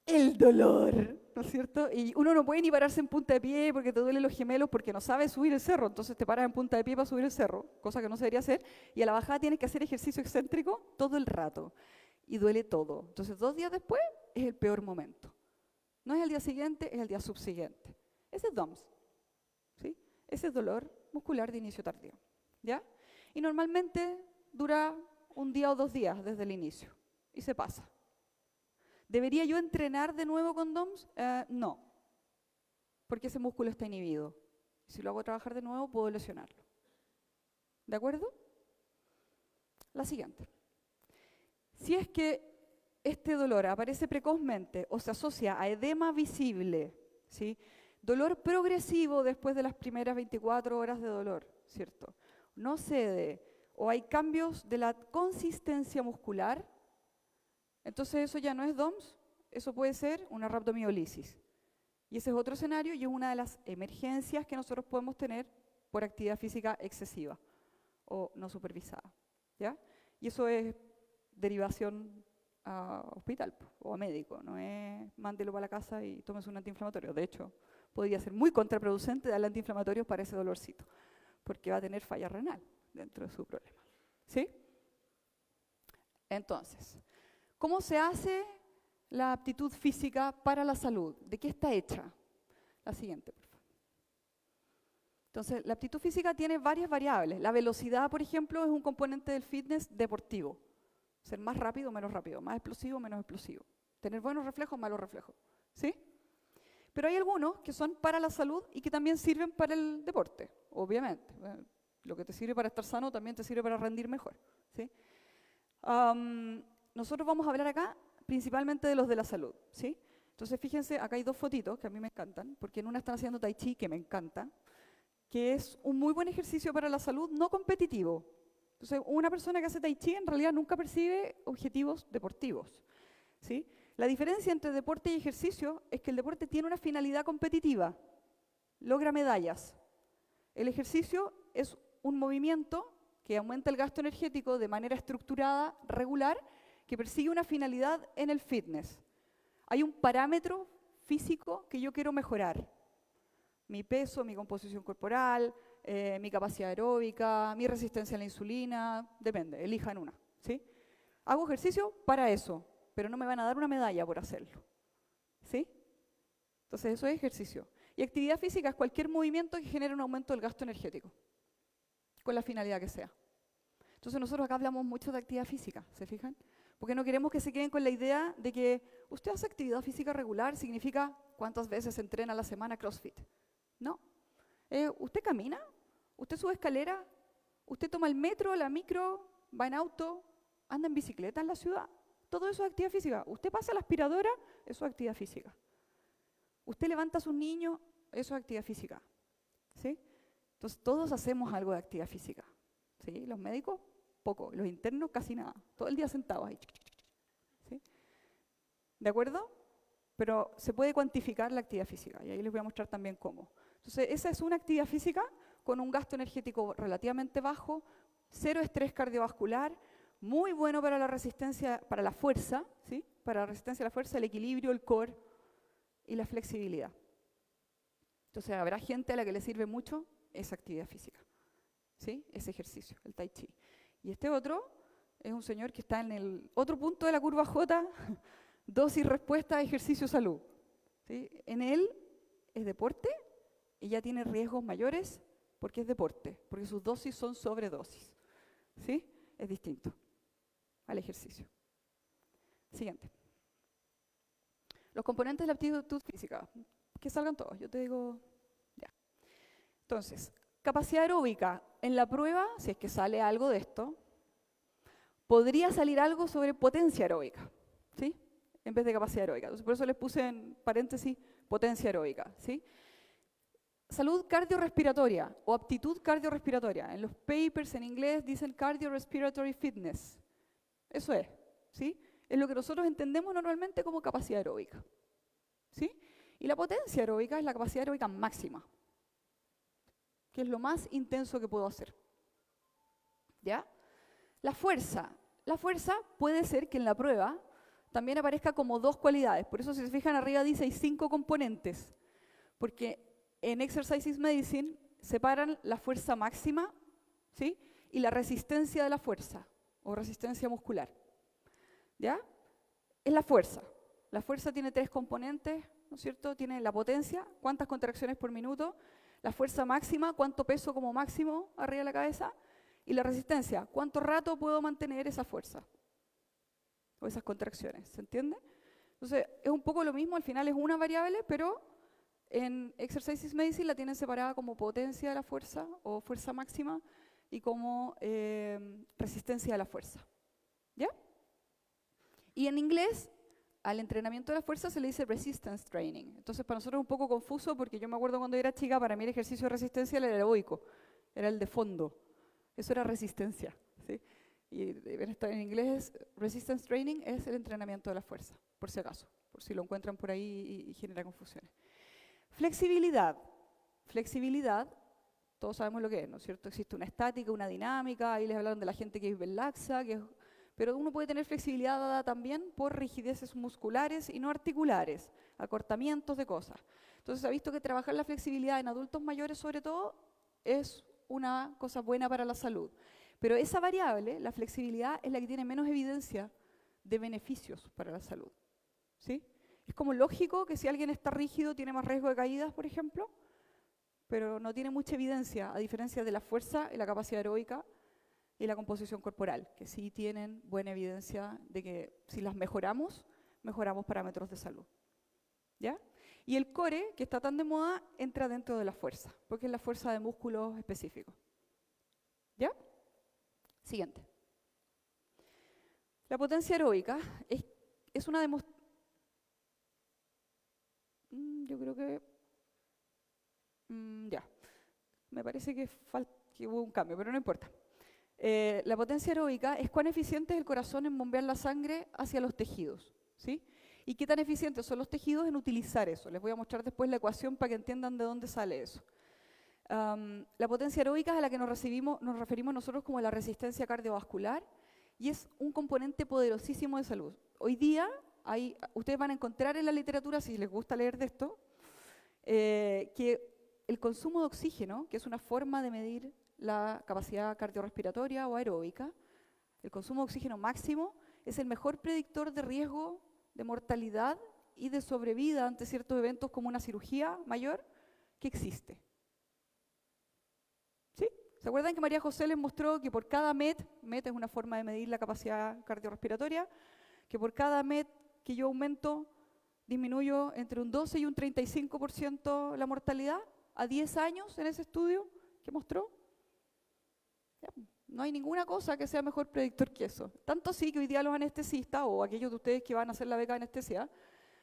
Speaker 1: El dolor, ¿no es cierto? Y uno no puede ni pararse en punta de pie porque te duelen los gemelos porque no sabes subir el cerro, entonces te paras en punta de pie para subir el cerro, cosa que no se debería hacer, y a la bajada tienes que hacer ejercicio excéntrico todo el rato, y duele todo. Entonces 2 días después es el peor momento. No es el día siguiente, es el día subsiguiente. Ese es DOMS, ¿sí? Ese es dolor muscular de inicio tardío, ¿ya? Y normalmente dura 1 día o 2 días desde el inicio, y se pasa. ¿Debería yo entrenar de nuevo con DOMS? No, porque ese músculo está inhibido. Si lo hago trabajar de nuevo, puedo lesionarlo. ¿De acuerdo? La siguiente. Si es que este dolor aparece precozmente o se asocia a edema visible, ¿sí? Dolor progresivo después de las primeras 24 horas de dolor, ¿cierto? No cede o hay cambios de la consistencia muscular, entonces eso ya no es DOMS, eso puede ser una rhabdomiolisis. Y ese es otro escenario y es una de las emergencias que nosotros podemos tener por actividad física excesiva o no supervisada, ¿ya? Y eso es derivación a hospital o a médico, no es mándelo para la casa y tómese un antiinflamatorio. De hecho, podría ser muy contraproducente darle antiinflamatorios para ese dolorcito, porque va a tener falla renal dentro de su problema. ¿Sí? Entonces, ¿cómo se hace la aptitud física para la salud? ¿De qué está hecha? La siguiente, por favor. Entonces, la aptitud física tiene varias variables. La velocidad, por ejemplo, es un componente del fitness deportivo. Ser más rápido o menos rápido, más explosivo o menos explosivo. Tener buenos reflejos o malos reflejos. ¿Sí? Pero hay algunos que son para la salud y que también sirven para el deporte, obviamente. Lo que te sirve para estar sano también te sirve para rendir mejor. ¿Sí? Nosotros vamos a hablar acá principalmente de los de la salud. ¿Sí? Entonces, fíjense, acá hay dos fotitos que a mí me encantan, porque en una están haciendo tai chi, que me encanta, que es un muy buen ejercicio para la salud no competitivo. Entonces, una persona que hace tai chi en realidad nunca percibe objetivos deportivos. ¿Sí? La diferencia entre deporte y ejercicio es que el deporte tiene una finalidad competitiva, logra medallas. El ejercicio es un movimiento que aumenta el gasto energético de manera estructurada, regular, que persigue una finalidad en el fitness. Hay un parámetro físico que yo quiero mejorar. Mi peso, mi composición corporal, mi capacidad aeróbica, mi resistencia a la insulina, depende, elijan una. ¿Sí? Hago ejercicio para eso, pero no me van a dar una medalla por hacerlo. ¿Sí? Entonces eso es ejercicio. Y actividad física es cualquier movimiento que genere un aumento del gasto energético, con la finalidad que sea. Entonces nosotros acá hablamos mucho de actividad física, ¿se fijan? Porque no queremos que se queden con la idea de que usted hace actividad física regular, significa cuántas veces entrena a la semana CrossFit. No. ¿Usted camina? ¿Usted sube escalera? ¿Usted toma el metro, la micro, va en auto, anda en bicicleta en la ciudad? Todo eso es actividad física. ¿Usted pasa la aspiradora? Eso es actividad física. ¿Usted levanta a sus niños? Eso es actividad física. ¿Sí? Entonces todos hacemos algo de actividad física. ¿Sí? Los médicos, poco. Los internos, casi nada. Todo el día sentados ahí. ¿Sí? ¿De acuerdo? Pero se puede cuantificar la actividad física y ahí les voy a mostrar también cómo. Entonces, esa es una actividad física con un gasto energético relativamente bajo, cero estrés cardiovascular, muy bueno para la resistencia, para la fuerza, ¿sí? Para la resistencia a la fuerza, el equilibrio, el core y la flexibilidad. Entonces, habrá gente a la que le sirve mucho esa actividad física, ¿sí? Ese ejercicio, el tai chi. Y este otro es un señor que está en el otro punto de la curva J, dosis, respuesta, ejercicio, salud. ¿Sí? En él es deporte y ya tiene riesgos mayores porque es deporte, porque sus dosis son sobredosis. ¿Sí? Es distinto al ejercicio. Siguiente. Los componentes de la aptitud física. Que salgan todos, yo te digo ya. Entonces, capacidad aeróbica. En la prueba, si es que sale algo de esto, podría salir algo sobre potencia aeróbica. ¿Sí? En vez de capacidad aeróbica. Entonces, por eso les puse en paréntesis potencia aeróbica. ¿Sí? Salud cardiorrespiratoria o aptitud cardiorrespiratoria. En los papers en inglés dicen cardiorespiratory fitness. Eso es. ¿Sí? Es lo que nosotros entendemos normalmente como capacidad aeróbica. ¿Sí? Y la potencia aeróbica es la capacidad aeróbica máxima, que es lo más intenso que puedo hacer. ¿Ya? La fuerza. La fuerza puede ser que en la prueba también aparezca como dos cualidades. Por eso si se fijan arriba dice hay 5 componentes. Porque en Exercise Medicine separan la fuerza máxima, ¿sí? Y la resistencia de la fuerza o resistencia muscular. ¿Ya? Es la fuerza. La fuerza tiene 3 componentes, ¿no es cierto? Tiene la potencia, cuántas contracciones por minuto, la fuerza máxima, cuánto peso como máximo arriba de la cabeza, y la resistencia, cuánto rato puedo mantener esa fuerza o esas contracciones, ¿se entiende? Entonces, es un poco lo mismo, al final es una variable, pero en Exercise Medicine la tienen separada como potencia de la fuerza o fuerza máxima y como resistencia de la fuerza. ¿Ya? Y en inglés, al entrenamiento de la fuerza se le dice resistance training. Entonces, para nosotros es un poco confuso porque yo me acuerdo cuando era chica, para mí el ejercicio de resistencia era el aeróbico, era el de fondo. Eso era resistencia. ¿Sí? Y en inglés, resistance training es el entrenamiento de la fuerza, por si acaso, por si lo encuentran por ahí y genera confusiones. Flexibilidad. Flexibilidad, todos sabemos lo que es, ¿no es cierto? Existe una estática, una dinámica, ahí les hablaron de la gente que es hiperlaxa, pero uno puede tener flexibilidad dada también por rigideces musculares y no articulares, acortamientos de cosas. Entonces se ha visto que trabajar la flexibilidad en adultos mayores sobre todo es una cosa buena para la salud. Pero esa variable, la flexibilidad, es la que tiene menos evidencia de beneficios para la salud. ¿Sí? Es como lógico que si alguien está rígido tiene más riesgo de caídas, por ejemplo, pero no tiene mucha evidencia, a diferencia de la fuerza y la capacidad aeróbica y la composición corporal, que sí tienen buena evidencia de que si las mejoramos, mejoramos parámetros de salud. ¿Ya? Y el core, que está tan de moda, entra dentro de la fuerza, porque es la fuerza de músculos específicos. ¿Ya? Siguiente. La potencia aeróbica es una demostración. Yo creo que. Ya. Me parece que hubo un cambio, pero no importa. La potencia aeróbica es cuán eficiente es el corazón en bombear la sangre hacia los tejidos. ¿Sí? ¿Y qué tan eficientes son los tejidos en utilizar eso? Les voy a mostrar después la ecuación para que entiendan de dónde sale eso. La potencia aeróbica es a la que nos referimos nosotros como la resistencia cardiovascular y es un componente poderosísimo de salud. Hoy día, ustedes van a encontrar en la literatura, si les gusta leer de esto, que el consumo de oxígeno, que es una forma de medir la capacidad cardiorrespiratoria o aeróbica, el consumo de oxígeno máximo es el mejor predictor de riesgo de mortalidad y de sobrevida ante ciertos eventos como una cirugía mayor que existe. ¿Sí? ¿Se acuerdan que María José les mostró que por cada MET es una forma de medir la capacidad cardiorrespiratoria, que por cada MET que yo aumento, disminuyo entre un 12 y un 35% la mortalidad a 10 años en ese estudio que mostró? No hay ninguna cosa que sea mejor predictor que eso. Tanto así que hoy día los anestesistas o aquellos de ustedes que van a hacer la beca de anestesia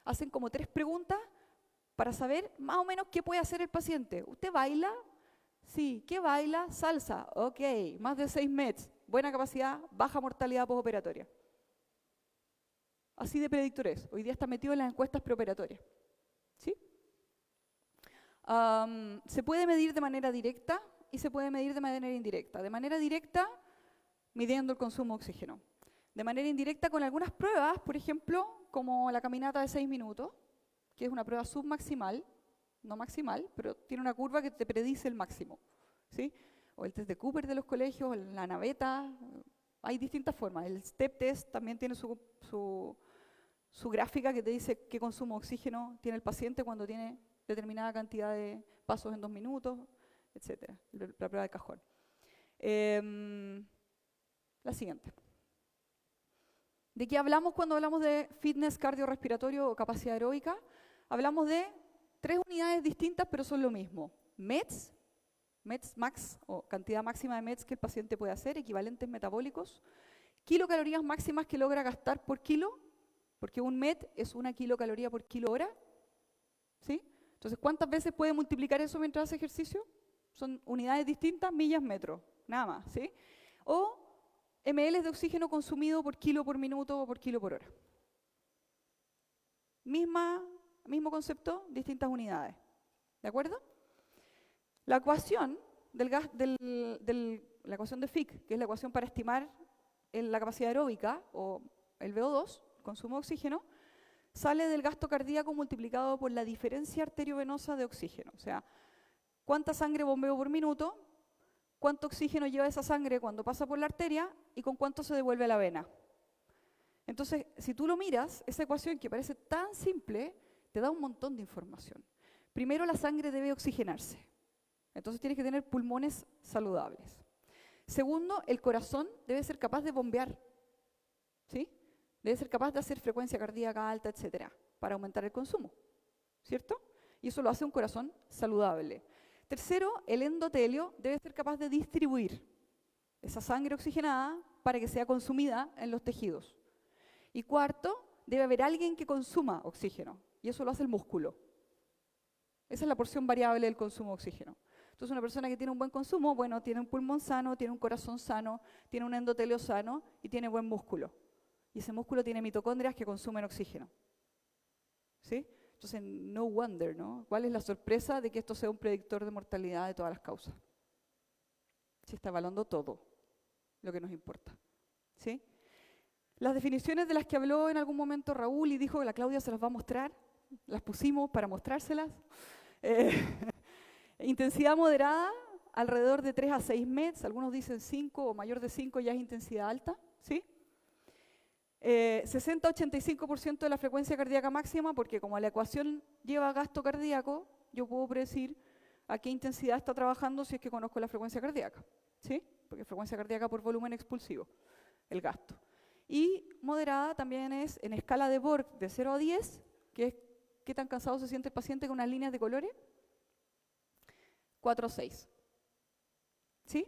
Speaker 1: hacen como 3 preguntas para saber más o menos qué puede hacer el paciente. ¿Usted baila? Sí. ¿Qué baila? Salsa. Ok. Más de 6 METs. Buena capacidad, baja mortalidad postoperatoria. Así de predictor es. Hoy día está metido en las encuestas preoperatorias. ¿Sí? Se puede medir de manera directa y se puede medir de manera indirecta. De manera directa, midiendo el consumo de oxígeno. De manera indirecta con algunas pruebas, por ejemplo, como la caminata de 6 minutos, que es una prueba submaximal, no maximal, pero tiene una curva que te predice el máximo. ¿Sí? O el test de Cooper de los colegios, la naveta, hay distintas formas. El STEP test también tiene su gráfica que te dice qué consumo de oxígeno tiene el paciente cuando tiene determinada cantidad de pasos en 2 minutos, etc. La prueba de cajón. La siguiente. ¿De qué hablamos cuando hablamos de fitness cardiorrespiratorio o capacidad aeróbica? Hablamos de 3 unidades distintas, pero son lo mismo. METs max, o cantidad máxima de METs que el paciente puede hacer, equivalentes metabólicos. Kilocalorías máximas que logra gastar por kilo, porque un MET es 1 kilocaloría por kilo hora. ¿Sí? Entonces, ¿cuántas veces puede multiplicar eso mientras hace ejercicio? Son unidades distintas, millas, metros, nada más. ¿Sí? O ml de oxígeno consumido por kilo por minuto o por kilo por hora. Mismo concepto, distintas unidades. ¿De acuerdo? La ecuación la ecuación de Fick, que es la ecuación para estimar la capacidad aeróbica o el VO2, el consumo de oxígeno, sale del gasto cardíaco multiplicado por la diferencia arteriovenosa de oxígeno. O sea, cuánta sangre bombeo por minuto, cuánto oxígeno lleva esa sangre cuando pasa por la arteria y con cuánto se devuelve a la vena. Entonces, si tú lo miras, esa ecuación que parece tan simple, te da un montón de información. Primero, la sangre debe oxigenarse. Entonces tienes que tener pulmones saludables. Segundo, el corazón debe ser capaz de bombear. ¿Sí? Debe ser capaz de hacer frecuencia cardíaca alta, etcétera, para aumentar el consumo, ¿cierto? Y eso lo hace un corazón saludable. Tercero, el endotelio debe ser capaz de distribuir esa sangre oxigenada para que sea consumida en los tejidos. Y cuarto, debe haber alguien que consuma oxígeno, y eso lo hace el músculo. Esa es la porción variable del consumo de oxígeno. Entonces, una persona que tiene un buen consumo, bueno, tiene un pulmón sano, tiene un corazón sano, tiene un endotelio sano y tiene buen músculo. Y ese músculo tiene mitocondrias que consumen oxígeno. ¿Sí? Entonces, no wonder, ¿no? ¿Cuál es la sorpresa de que esto sea un predictor de mortalidad de todas las causas? Se está evaluando todo lo que nos importa. ¿Sí? Las definiciones de las que habló en algún momento Raúl y dijo que la Claudia se las va a mostrar, las pusimos para mostrárselas. Intensidad moderada, alrededor de 3 a 6 METs, algunos dicen 5 o mayor de 5 ya es intensidad alta, ¿sí? 60-85% de la frecuencia cardíaca máxima, porque como la ecuación lleva gasto cardíaco, yo puedo predecir a qué intensidad está trabajando si es que conozco la frecuencia cardíaca, ¿sí? Porque frecuencia cardíaca por volumen expulsivo, el gasto. Y moderada también es en escala de Borg de 0 a 10, que es qué tan cansado se siente el paciente con unas líneas de colores. 4 a 6. ¿Sí?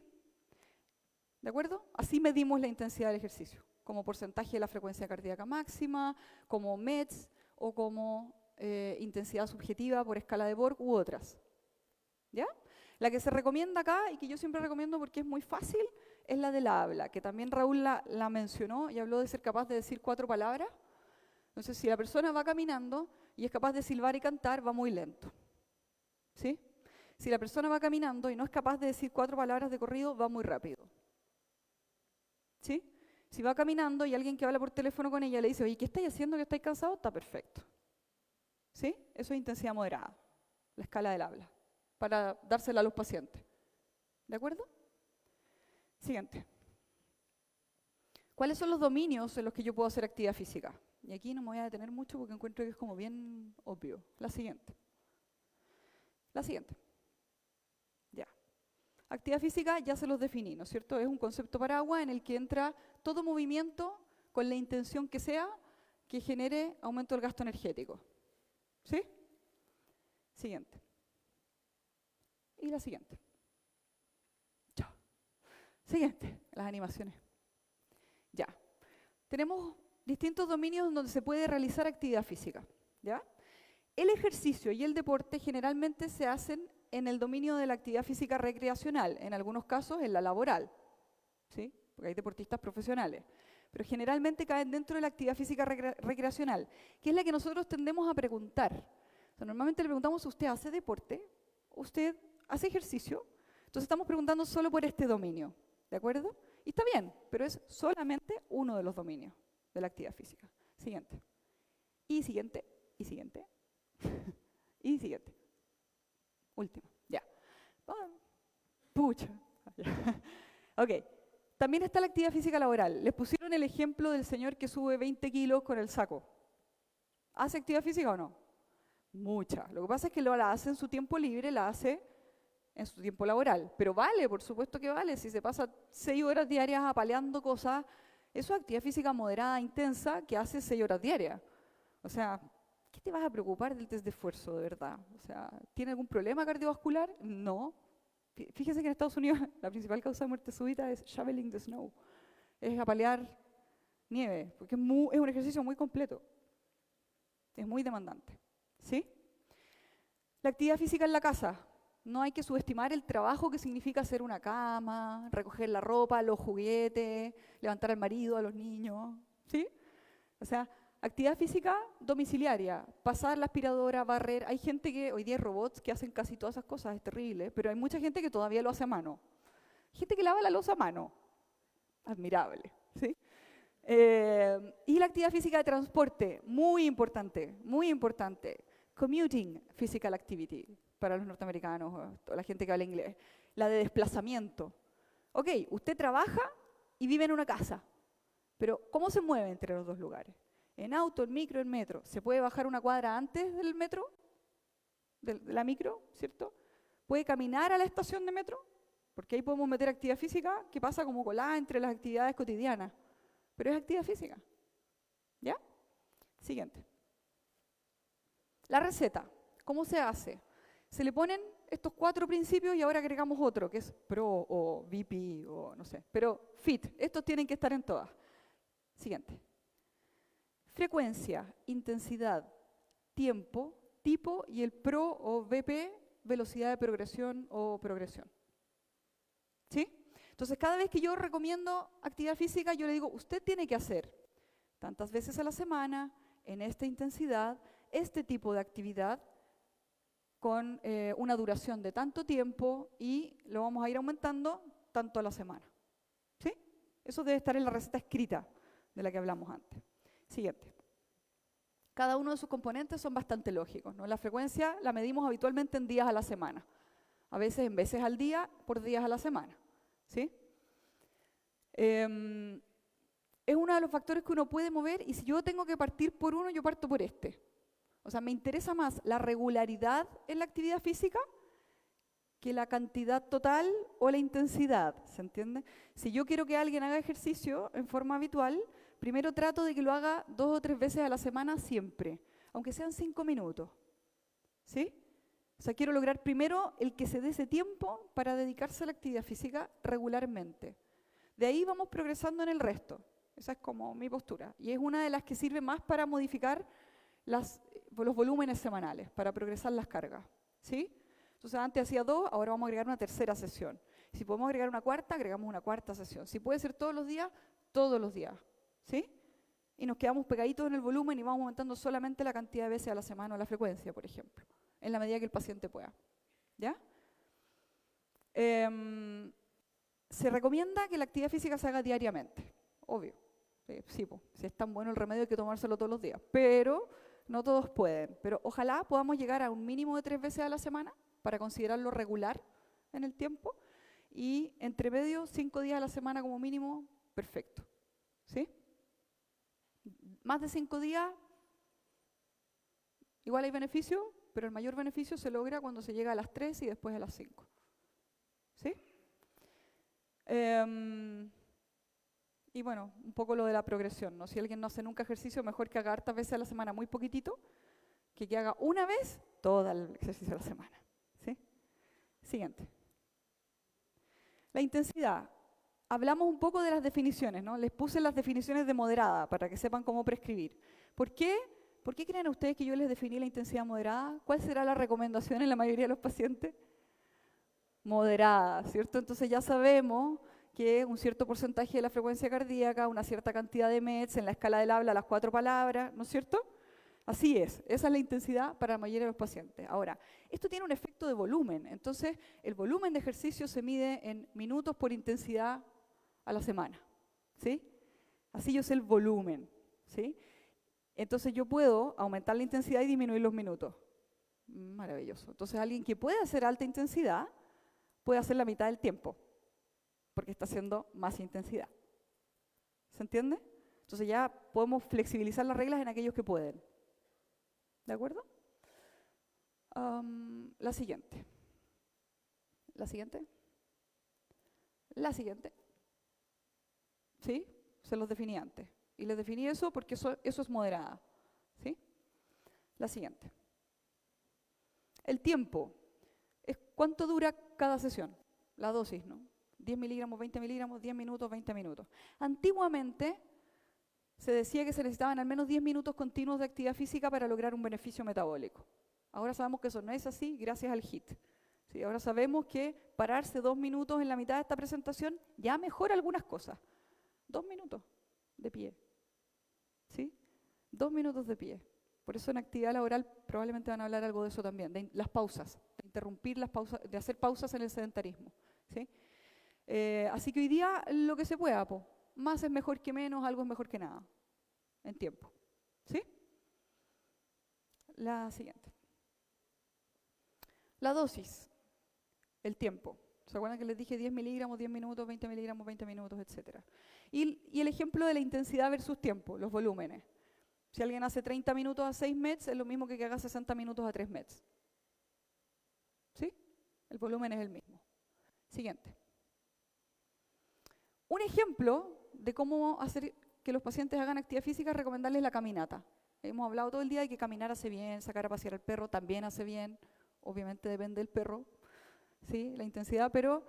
Speaker 1: ¿De acuerdo? Así medimos la intensidad del ejercicio, como porcentaje de la frecuencia cardíaca máxima, como METs o como intensidad subjetiva por escala de Borg u otras. ¿Ya? La que se recomienda acá y que yo siempre recomiendo porque es muy fácil es la del habla, que también Raúl la mencionó y habló de ser capaz de decir 4 palabras. Entonces, si la persona va caminando y es capaz de silbar y cantar, va muy lento. ¿Sí? Si la persona va caminando y no es capaz de decir 4 palabras de corrido, va muy rápido. ¿Sí? Si va caminando y alguien que habla por teléfono con ella le dice, oye, ¿qué estáis haciendo? ¿Que estáis cansados? Está perfecto. ¿Sí? Eso es intensidad moderada, la escala del habla, para dársela a los pacientes. ¿De acuerdo? Siguiente. ¿Cuáles son los dominios en los que yo puedo hacer actividad física? Y aquí no me voy a detener mucho porque encuentro que es como bien obvio. La siguiente. La siguiente. Ya. Actividad física ya se los definí, ¿no es cierto? Es un concepto paraguas en el que entra todo movimiento con la intención que sea que genere aumento del gasto energético. ¿Sí? Siguiente. Y la siguiente. Chao. Siguiente, las animaciones. Ya. Tenemos distintos dominios donde se puede realizar actividad física. ¿Ya? El ejercicio y el deporte generalmente se hacen en el dominio de la actividad física recreacional, en algunos casos en la laboral, ¿sí? Porque hay deportistas profesionales, pero generalmente caen dentro de la actividad física recreacional, que es la que nosotros tendemos a preguntar. O sea, normalmente le preguntamos, ¿usted hace deporte? ¿Usted hace ejercicio? Entonces estamos preguntando solo por este dominio, ¿de acuerdo? Y está bien, pero es solamente uno de los dominios de la actividad física. Siguiente. Y siguiente, y siguiente, y siguiente. Último, ya. Pucha. Ok. También está la actividad física laboral. Les pusieron el ejemplo del señor que sube 20 kilos con el saco. ¿Hace actividad física o no? Mucha. Lo que pasa es que la hace en su tiempo libre, la hace en su tiempo laboral. Pero vale, por supuesto que vale. Si se pasa 6 horas diarias apaleando cosas, eso es actividad física moderada, intensa, que hace 6 horas diarias. O sea, ¿qué te vas a preocupar del test de esfuerzo, de verdad? O sea, ¿tiene algún problema cardiovascular? No. Fíjense que en Estados Unidos la principal causa de muerte súbita es shoveling the snow. Es apalear nieve, porque es un ejercicio muy completo. Es muy demandante. ¿Sí? La actividad física en la casa. No hay que subestimar el trabajo que significa hacer una cama, recoger la ropa, los juguetes, levantar al marido, a los niños. ¿Sí? O sea, actividad física domiciliaria, pasar la aspiradora, barrer. Hay gente que, hoy día hay robots que hacen casi todas esas cosas, es terrible, pero hay mucha gente que todavía lo hace a mano. Gente que lava la loza a mano. Admirable, ¿sí? Y la actividad física de transporte, muy importante, muy importante. Commuting physical activity, para los norteamericanos, o la gente que habla inglés. La de desplazamiento. Ok, usted trabaja y vive en una casa, pero ¿cómo se mueve entre los dos lugares? En auto, en micro, en metro. ¿Se puede bajar una cuadra antes del metro? De la micro, ¿cierto? ¿Puede caminar a la estación de metro? Porque ahí podemos meter actividad física que pasa como colada entre las actividades cotidianas. Pero es actividad física. Siguiente. La receta, ¿cómo se hace? Se le ponen estos 4 principios y ahora agregamos otro, que es PRO o VP o no sé, pero FIT, estos tienen que estar en todas. Siguiente. Frecuencia, intensidad, tiempo, tipo y el PRO o VP, velocidad de progresión o progresión. ¿Sí? Entonces, cada vez que yo recomiendo actividad física, yo le digo, usted tiene que hacer tantas veces a la semana, en esta intensidad, este tipo de actividad, con una duración de tanto tiempo y lo vamos a ir aumentando tanto a la semana. ¿Sí? Eso debe estar en la receta escrita de la que hablamos antes. Siguiente. Cada uno de sus componentes son bastante lógicos, ¿no? La frecuencia la medimos habitualmente en días a la semana. A veces en veces al día, por días a la semana. ¿Sí? Es uno de los factores que uno puede mover y si yo tengo que partir por uno, yo parto por este. O sea, me interesa más la regularidad en la actividad física que la cantidad total o la intensidad, ¿se entiende? Si yo quiero que alguien haga ejercicio en forma habitual, primero trato de que lo haga 2 o 3 veces a la semana siempre, aunque sean 5 minutos, ¿sí? O sea, quiero lograr primero el que se dé ese tiempo para dedicarse a la actividad física regularmente. De ahí vamos progresando en el resto. Esa es como mi postura. Y es una de las que sirve más para modificar los volúmenes semanales, para progresar las cargas, ¿sí? Entonces antes hacía 2, ahora vamos a agregar una tercera sesión. Si podemos agregar una cuarta, agregamos una cuarta sesión. Si puede ser todos los días, ¿sí? Y nos quedamos pegaditos en el volumen y vamos aumentando solamente la cantidad de veces a la semana o la frecuencia, por ejemplo, en la medida que el paciente pueda, ¿ya? Se recomienda que la actividad física se haga diariamente, obvio. Sí, si es tan bueno el remedio hay que tomárselo todos los días, pero no todos pueden. Pero ojalá podamos llegar a un mínimo de 3 veces a la semana para considerarlo regular en el tiempo y entre medio 5 días a la semana como mínimo, perfecto. ¿Sí? Más de 5 días, igual hay beneficio, pero el mayor beneficio se logra cuando se llega a las 3 y después a las 5. ¿Sí? Y bueno, un poco lo de la progresión, ¿no? Si alguien no hace nunca ejercicio, mejor que haga hartas veces a la semana muy poquitito, que haga una vez todo el ejercicio a la semana. ¿Sí? Siguiente. La intensidad. Hablamos un poco de las definiciones, ¿no? Les puse las definiciones de moderada para que sepan cómo prescribir. ¿Por qué? ¿Por qué creen ustedes que yo les definí la intensidad moderada? ¿Cuál será la recomendación en la mayoría de los pacientes? Moderada, ¿cierto? Entonces ya sabemos que un cierto porcentaje de la frecuencia cardíaca, una cierta cantidad de METs en la escala del habla, las 4 palabras, ¿no es cierto? Así es, esa es la intensidad para la mayoría de los pacientes. Ahora, esto tiene un efecto de volumen, entonces el volumen de ejercicio se mide en minutos por intensidad a la semana, ¿sí? Así yo sé el volumen, ¿sí? Entonces yo puedo aumentar la intensidad y disminuir los minutos. Maravilloso. Entonces alguien que puede hacer alta intensidad puede hacer la mitad del tiempo, porque está haciendo más intensidad. ¿Se entiende? Entonces ya podemos flexibilizar las reglas en aquellos que pueden. ¿De acuerdo? La siguiente. La siguiente. La siguiente. ¿Sí? Se los definí antes. Y les definí eso porque eso es moderada. ¿Sí? La siguiente. El tiempo. Es cuánto dura cada sesión. La dosis, ¿no? 10 miligramos, 20 miligramos, 10 minutos, 20 minutos. Antiguamente se decía que se necesitaban al menos 10 minutos continuos de actividad física para lograr un beneficio metabólico. Ahora sabemos que eso no es así gracias al HIIT. ¿Sí? Ahora sabemos que pararse 2 minutos en la mitad de esta presentación ya mejora algunas cosas. 2 minutos de pie. ¿Sí? 2 minutos de pie. Por eso en actividad laboral probablemente van a hablar algo de eso también, de las pausas, de interrumpir las pausas, de hacer pausas en el sedentarismo. ¿Sí? Así que hoy día lo que se pueda, más es mejor que menos, algo es mejor que nada, en tiempo. ¿Sí? La siguiente. La dosis, el tiempo. ¿Se acuerdan que les dije 10 miligramos, 10 minutos, 20 miligramos, 20 minutos, etcétera? Y el ejemplo de la intensidad versus tiempo, los volúmenes. Si alguien hace 30 minutos a 6 METs, es lo mismo que haga 60 minutos a 3 METs. ¿Sí? El volumen es el mismo. Siguiente. Un ejemplo de cómo hacer que los pacientes hagan actividad física es recomendarles la caminata. Hemos hablado todo el día de que caminar hace bien, sacar a pasear al perro también hace bien. Obviamente depende del perro, ¿sí? La intensidad, pero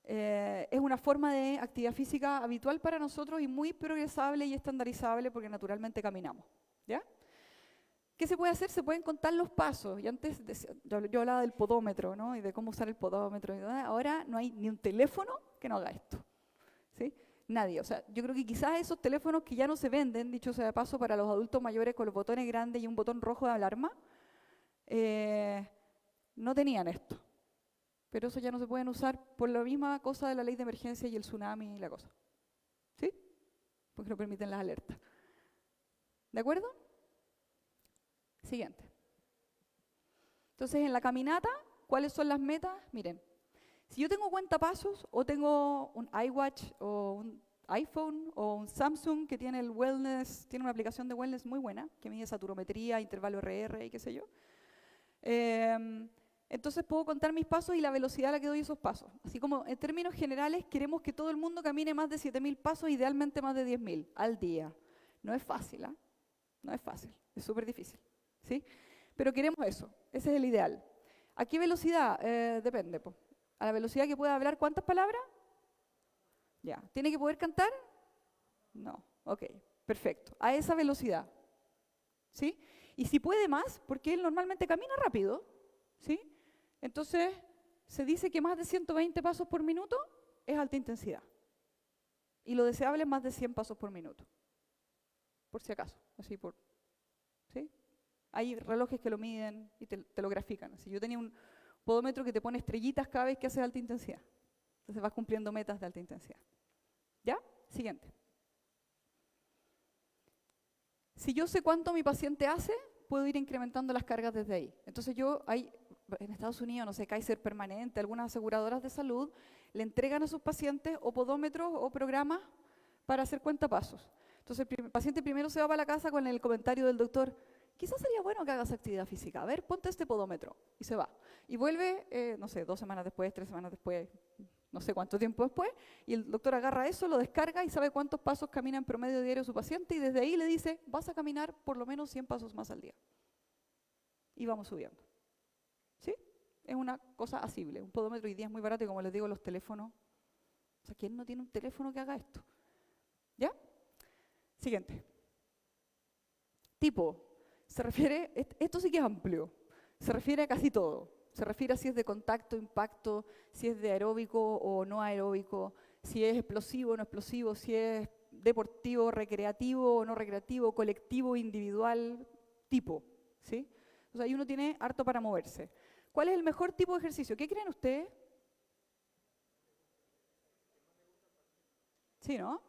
Speaker 1: es una forma de actividad física habitual para nosotros y muy progresable y estandarizable porque naturalmente caminamos, ¿ya? ¿Qué se puede hacer? Se pueden contar los pasos. Y antes yo hablaba del podómetro, ¿no? Y de cómo usar el podómetro. Ahora no hay ni un teléfono que no haga esto, ¿sí? Nadie. O sea, yo creo que quizás esos teléfonos que ya no se venden, dicho sea de paso, para los adultos mayores con los botones grandes y un botón rojo de alarma, no tenían esto. Pero eso ya no se pueden usar por la misma cosa de la ley de emergencia y el tsunami y la cosa. ¿Sí? Porque no permiten las alertas. ¿De acuerdo? Siguiente. Entonces, en la caminata, ¿cuáles son las metas? Miren, si yo tengo cuentapasos o tengo un iWatch o un iPhone o un Samsung que tiene el wellness, tiene una aplicación de wellness muy buena, que mide saturometría, intervalo RR y qué sé yo, entonces puedo contar mis pasos y la velocidad a la que doy esos pasos. Así como en términos generales queremos que todo el mundo camine más de 7.000 pasos, idealmente más de 10.000 al día. No es fácil, ¿eh? No es fácil, es súper difícil, ¿sí? Pero queremos eso, ese es el ideal. ¿A qué velocidad? Depende, po. A la velocidad que pueda hablar, ¿cuántas palabras? Ya. ¿Tiene que poder cantar? No. Ok, perfecto. A esa velocidad, ¿sí? Y si puede más, porque él normalmente camina rápido, ¿sí? Entonces, se dice que más de 120 pasos por minuto es alta intensidad. Y lo deseable es más de 100 pasos por minuto. Por si acaso, así por... ¿sí? Hay relojes que lo miden y te lo grafican. Si yo tenía un podómetro que te pone estrellitas cada vez que haces alta intensidad. Entonces vas cumpliendo metas de alta intensidad. ¿Ya? Siguiente. Si yo sé cuánto mi paciente hace, puedo ir incrementando las cargas desde ahí. Entonces en Estados Unidos, no sé, Kaiser Permanente, algunas aseguradoras de salud, le entregan a sus pacientes o podómetros o programas para hacer cuentapasos. Entonces el paciente primero se va para la casa con el comentario del doctor, quizás sería bueno que hagas actividad física, a ver, ponte este podómetro, y se va. Y vuelve, no sé, 2 semanas después, 3 semanas después, no sé cuánto tiempo después, y el doctor agarra eso, lo descarga y sabe cuántos pasos camina en promedio diario su paciente, y desde ahí le dice, vas a caminar por lo menos 100 pasos más al día. Y vamos subiendo. ¿Sí? Es una cosa asible. Un podómetro hoy día es muy barato y como les digo, los teléfonos, o sea, ¿quién no tiene un teléfono que haga esto? ¿Ya? Siguiente. Tipo, se refiere, esto sí que es amplio, se refiere a casi todo. Se refiere a si es de contacto, impacto, si es de aeróbico o no aeróbico, si es explosivo o no explosivo, si es deportivo, recreativo o no recreativo, colectivo, individual, tipo, ¿sí? O sea, ahí uno tiene harto para moverse. ¿Cuál es el mejor tipo de ejercicio? ¿Qué creen ustedes? Sí, ¿no?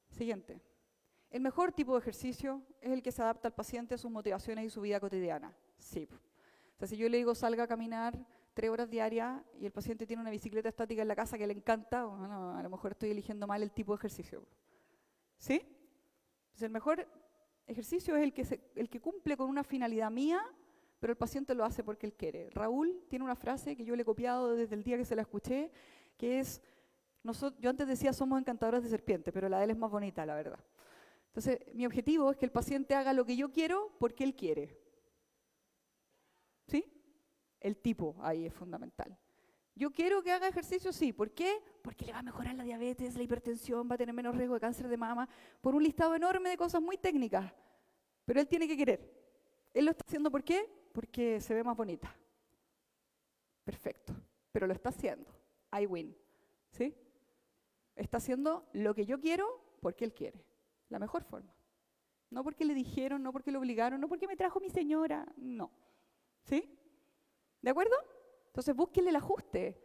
Speaker 1: Siguiente. El mejor tipo de ejercicio es el que se adapta al paciente, a sus motivaciones y su vida cotidiana. Sí. O sea, si yo le digo salga a caminar 3 horas diarias y el paciente tiene una bicicleta estática en la casa que le encanta, bueno, a lo mejor estoy eligiendo mal el tipo de ejercicio. ¿Sí? Entonces, el mejor ejercicio es el que cumple con una finalidad mía, pero el paciente lo hace porque él quiere. Raúl tiene una frase que yo le he copiado desde el día que se la escuché, que es, yo antes decía somos encantadores de serpiente, pero la de él es más bonita, la verdad. Entonces, mi objetivo es que el paciente haga lo que yo quiero porque él quiere. ¿Sí? El tipo ahí es fundamental. Yo quiero que haga ejercicio, sí. ¿Por qué? Porque le va a mejorar la diabetes, la hipertensión, va a tener menos riesgo de cáncer de mama, por un listado enorme de cosas muy técnicas. Pero él tiene que querer. Él lo está haciendo ¿por qué? Porque se ve más bonita. Perfecto. Pero lo está haciendo. I win. ¿Sí? Está haciendo lo que yo quiero porque él quiere. La mejor forma. No porque le dijeron, no porque le obligaron, no porque me trajo mi señora. No. ¿Sí? ¿De acuerdo? Entonces búsquenle el ajuste.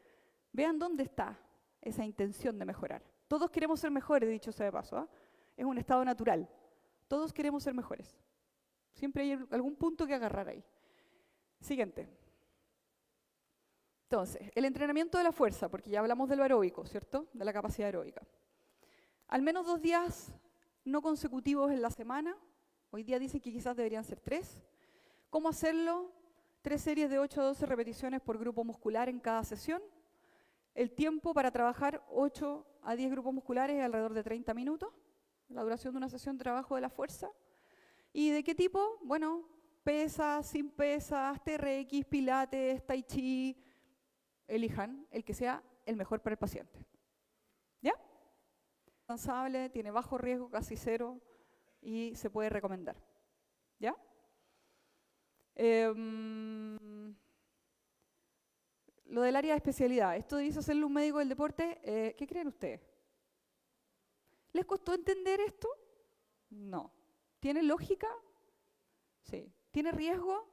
Speaker 1: Vean dónde está esa intención de mejorar. Todos queremos ser mejores, dicho sea de paso. ¿Eh? Es un estado natural. Todos queremos ser mejores. Siempre hay algún punto que agarrar ahí. Siguiente. Entonces, el entrenamiento de la fuerza, porque ya hablamos del aeróbico, ¿cierto? De la capacidad aeróbica. Al menos 2 días no consecutivos en la semana. Hoy día dicen que quizás deberían ser 3. ¿Cómo hacerlo? 3 series de 8 a 12 repeticiones por grupo muscular en cada sesión. El tiempo para trabajar 8 a 10 grupos musculares es alrededor de 30 minutos. La duración de una sesión de trabajo de la fuerza. ¿Y de qué tipo? Bueno, pesas, sin pesas, TRX, pilates, tai chi. Elijan el que sea el mejor para el paciente. ¿Ya? Alcanzable, tiene bajo riesgo, casi cero, y se puede recomendar. ¿Ya? Lo del área de especialidad. Esto dice hacerle un médico del deporte. ¿Qué creen ustedes? ¿Les costó entender esto? No. ¿Tiene lógica? Sí. ¿Tiene riesgo?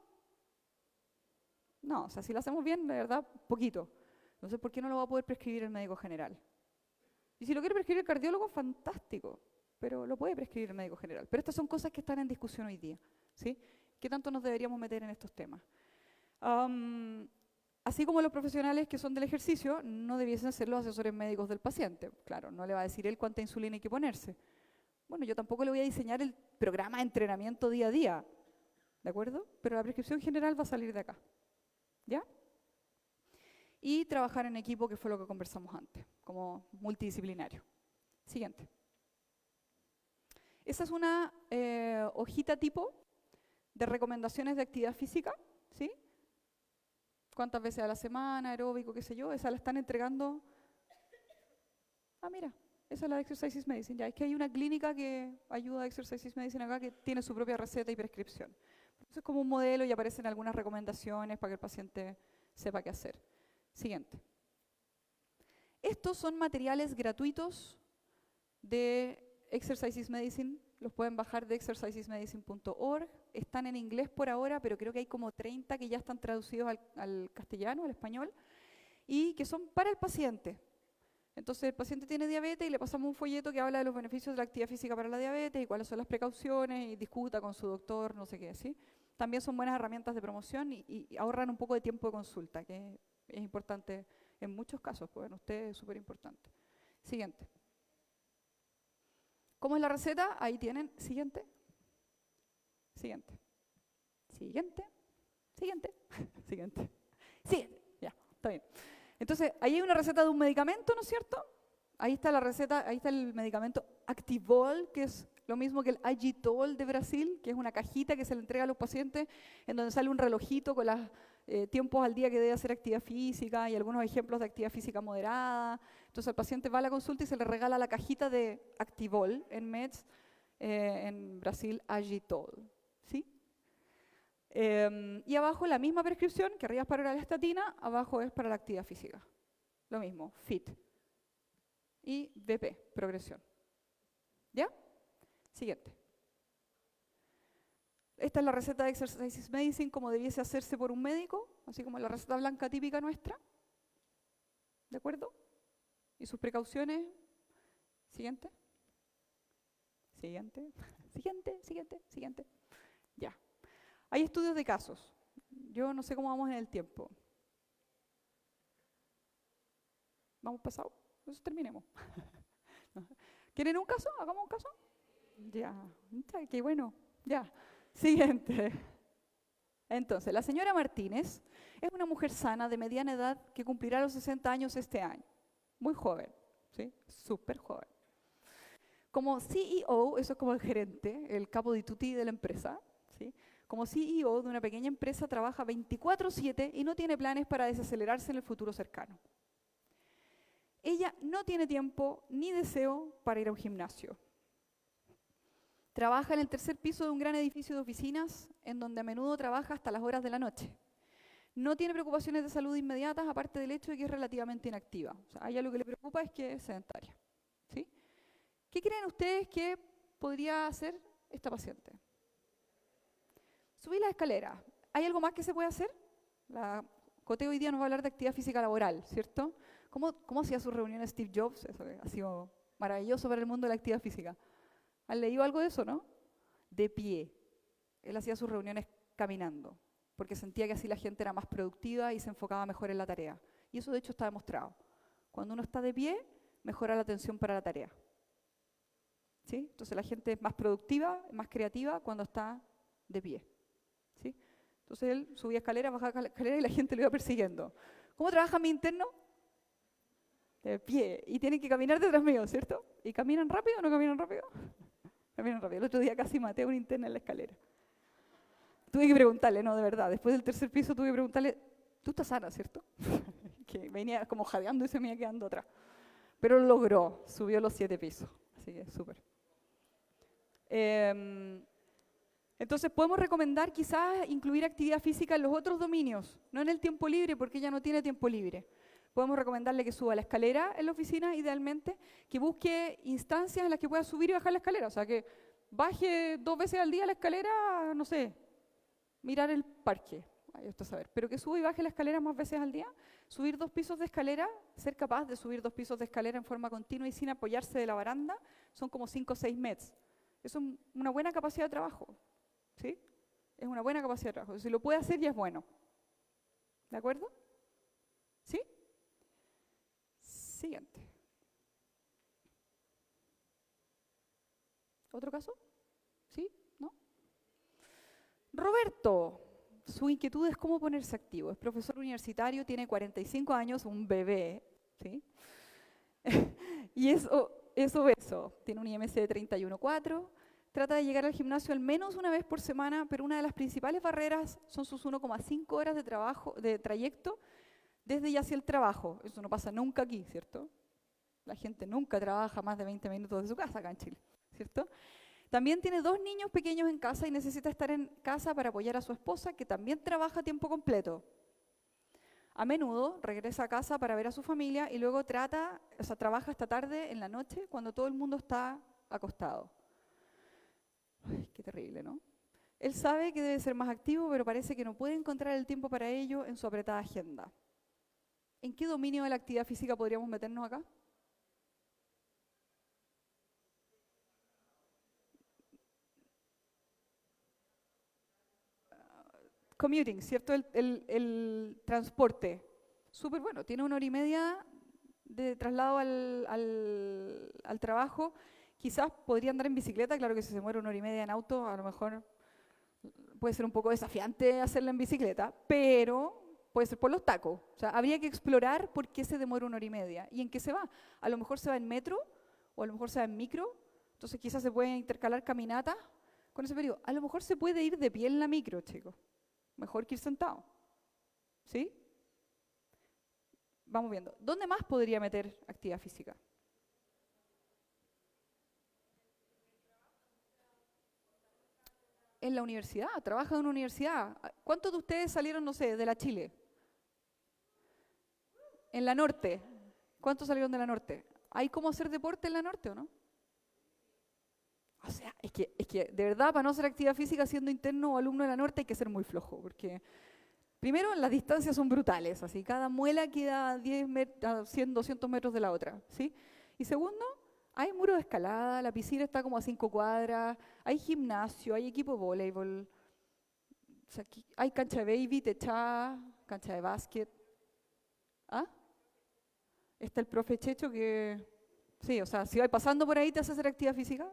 Speaker 1: No. O sea, si lo hacemos bien, de verdad, poquito. Entonces, ¿por qué no lo va a poder prescribir el médico general? Y si lo quiere prescribir el cardiólogo, fantástico. Pero lo puede prescribir el médico general. Pero estas son cosas que están en discusión hoy día. ¿Sí? ¿Qué tanto nos deberíamos meter en estos temas? Así como los profesionales que son del ejercicio, no debiesen ser los asesores médicos del paciente. Claro, no le va a decir él cuánta insulina hay que ponerse. Bueno, yo tampoco le voy a diseñar el programa de entrenamiento día a día, ¿de acuerdo? Pero la prescripción general va a salir de acá, ¿ya? Y trabajar en equipo, que fue lo que conversamos antes, como multidisciplinario. Siguiente. Esa es una hojita tipo de recomendaciones de actividad física, ¿sí? ¿Cuántas veces a la semana, aeróbico, qué sé yo? Esa la están entregando. Ah, mira, esa es la de Exercises Medicine. Ya, es que hay una clínica que ayuda a Exercises Medicine acá que tiene su propia receta y prescripción. Entonces es como un modelo y aparecen algunas recomendaciones para que el paciente sepa qué hacer. Siguiente. Estos son materiales gratuitos de Exercises Medicine. Los pueden bajar de exercisesmedicine.org. Están en inglés por ahora, pero creo que hay como 30 que ya están traducidos al castellano, al español, y que son para el paciente. Entonces el paciente tiene diabetes y le pasamos un folleto que habla de los beneficios de la actividad física para la diabetes y cuáles son las precauciones y discuta con su doctor, no sé qué, ¿sí? También son buenas herramientas de promoción y ahorran un poco de tiempo de consulta, que es importante en muchos casos, pues en usted es súper importante. Siguiente. ¿Cómo es la receta? Ahí tienen. Siguiente. Siguiente. Siguiente. Siguiente. Siguiente. Siguiente. Ya, está bien. Entonces, ahí hay una receta de un medicamento, ¿no es cierto? Ahí está la receta, ahí está el medicamento Activol, que es lo mismo que el Agitol de Brasil, que es una cajita que se le entrega a los pacientes, en donde sale un relojito con los tiempos al día que debe hacer actividad física y algunos ejemplos de actividad física moderada. Entonces el paciente va a la consulta y se le regala la cajita de Activol en Meds, en Brasil Agitol. ¿Sí? Y abajo la misma prescripción, que arriba es para la estatina, abajo es para la actividad física. Lo mismo, FIT. Y BP, progresión. ¿Ya? Siguiente. Esta es la receta de Exercises Medicine como debiese hacerse por un médico, así como la receta blanca típica nuestra. ¿De acuerdo? Y sus precauciones. Siguiente. Siguiente. Siguiente, siguiente, siguiente. Ya. Hay estudios de casos. Yo no sé cómo vamos en el tiempo. ¿Vamos pasado? Entonces terminemos. ¿Quieren un caso? ¿Hagamos un caso? Ya. Qué bueno. Ya. Siguiente. Entonces, la señora Martínez es una mujer sana de mediana edad que cumplirá los 60 años este año. Muy joven, ¿sí? Súper joven. Como CEO, eso es como el gerente, el capo di tutti de la empresa, ¿sí? Como CEO de una pequeña empresa trabaja 24/7 y no tiene planes para desacelerarse en el futuro cercano. Ella no tiene tiempo ni deseo para ir a un gimnasio. Trabaja en el tercer piso de un gran edificio de oficinas en donde a menudo trabaja hasta las horas de la noche. No tiene preocupaciones de salud inmediatas, aparte del hecho de que es relativamente inactiva. O sea, a ella lo que le preocupa es que es sedentaria. ¿Sí? ¿Qué creen ustedes que podría hacer esta paciente? Subir las escaleras. ¿Hay algo más que se puede hacer? La Cote hoy día nos va a hablar de actividad física laboral, ¿cierto? ¿Cómo hacía sus reuniones Steve Jobs? Eso ha sido maravilloso para el mundo de la actividad física. ¿Han leído algo de eso, no? De pie. Él hacía sus reuniones caminando, porque sentía que así la gente era más productiva y se enfocaba mejor en la tarea. Y eso de hecho está demostrado. Cuando uno está de pie, mejora la atención para la tarea. ¿Sí? Entonces la gente es más productiva, más creativa cuando está de pie. ¿Sí? Entonces él subía escaleras, bajaba escaleras y la gente lo iba persiguiendo. ¿Cómo trabaja mi interno? De pie. Y tienen que caminar detrás mío, ¿cierto? ¿Y caminan rápido o no caminan rápido? Caminan rápido. El otro día casi maté a una interna en la escalera. Tuve que preguntarle, no, de verdad, después del tercer piso tuve que preguntarle, tú estás sana, ¿cierto? Que venía como jadeando y se me iba quedando atrás. Pero lo logró, subió los 7 pisos. Así que súper. Entonces podemos recomendar quizás incluir actividad física en los otros dominios, no en el tiempo libre porque ella no tiene tiempo libre. Podemos recomendarle que suba la escalera en la oficina, idealmente, que busque instancias en las que pueda subir y bajar la escalera. O sea, que baje 2 veces al día la escalera, no sé, mirar el parque, ahí usted saber. Pero que suba y baje la escalera más veces al día, subir 2 pisos de escalera, ser capaz de subir 2 pisos de escalera en forma continua y sin apoyarse de la baranda, son como 5 o 6 metros. Eso es una buena capacidad de trabajo, ¿sí? Es una buena capacidad de trabajo. Si lo puede hacer ya es bueno. ¿De acuerdo? ¿Sí? Siguiente. ¿Otro caso? ¿Sí? ¿No? Roberto, su inquietud es cómo ponerse activo. Es profesor universitario, tiene 45 años, un bebé, ¿sí? Y es obeso, tiene un IMC de 31,4, trata de llegar al gimnasio al menos una vez por semana, pero una de las principales barreras son sus 1,5 horas de trabajo, de trayecto desde y hacia el trabajo. Eso no pasa nunca aquí, ¿cierto? La gente nunca trabaja más de 20 minutos de su casa acá en Chile, ¿cierto? También tiene 2 niños pequeños en casa y necesita estar en casa para apoyar a su esposa, que también trabaja a tiempo completo. A menudo regresa a casa para ver a su familia y luego trabaja hasta tarde en la noche cuando todo el mundo está acostado. Ay, qué terrible, ¿no? Él sabe que debe ser más activo, pero parece que no puede encontrar el tiempo para ello en su apretada agenda. ¿En qué dominio de la actividad física podríamos meternos acá? Commuting, ¿cierto? El transporte. Súper bueno, tiene 1 hora y media de traslado al trabajo. Quizás podría andar en bicicleta, claro que si se muere 1 hora y media en auto, a lo mejor puede ser un poco desafiante hacerla en bicicleta, pero puede ser por los tacos. O sea, habría que explorar por qué se demora 1 hora y media y en qué se va. A lo mejor se va en metro o a lo mejor se va en micro, entonces quizás se pueden intercalar caminatas con ese periodo. A lo mejor se puede ir de pie en la micro, chicos. Mejor que ir sentado. ¿Sí? Vamos viendo. ¿Dónde más podría meter actividad física? En la universidad, trabaja en una universidad. ¿Cuántos de ustedes salieron, no sé, de la Chile? En la Norte. ¿Cuántos salieron de la Norte? ¿Hay cómo hacer deporte en la Norte o no? O sea, es que de verdad, para no hacer actividad física siendo interno o alumno de la Norte hay que ser muy flojo, porque primero las distancias son brutales, así, cada muela queda 100, 200 metros de la otra, ¿sí? Y segundo, hay muro de escalada, la piscina está como a 5 cuadras, hay gimnasio, hay equipo de voleibol, o sea, hay cancha de baby, techada, cancha de básquet. ¿Ah? Está el profe Checho que, sí, o sea, si vas pasando por ahí te hace hacer actividad física.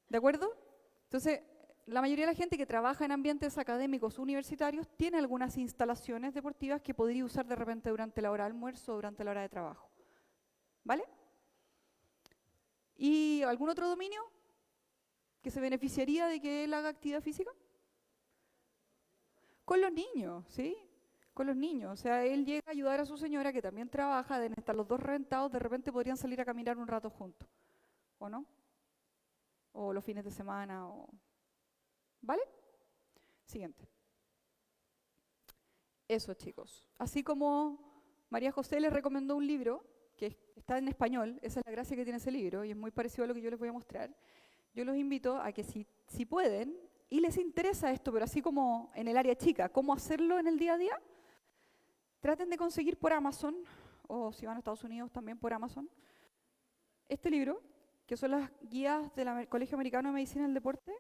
Speaker 1: ¿De acuerdo? Entonces, la mayoría de la gente que trabaja en ambientes académicos universitarios tiene algunas instalaciones deportivas que podría usar de repente durante la hora de almuerzo o durante la hora de trabajo. ¿Vale? ¿Y algún otro dominio que se beneficiaría de que él haga actividad física? Con los niños, ¿sí? Con los niños. O sea, él llega a ayudar a su señora que también trabaja, deben estar los dos reventados, de repente podrían salir a caminar un rato juntos. ¿O no? O los fines de semana, ¿vale? Siguiente. Eso, chicos. Así como María José les recomendó un libro que está en español, esa es la gracia que tiene ese libro y es muy parecido a lo que yo les voy a mostrar. Yo los invito a que si pueden y les interesa esto, pero así como en el área chica, cómo hacerlo en el día a día, traten de conseguir por Amazon, o si van a Estados Unidos también por Amazon, este libro, que son las guías del Colegio Americano de Medicina del Deporte,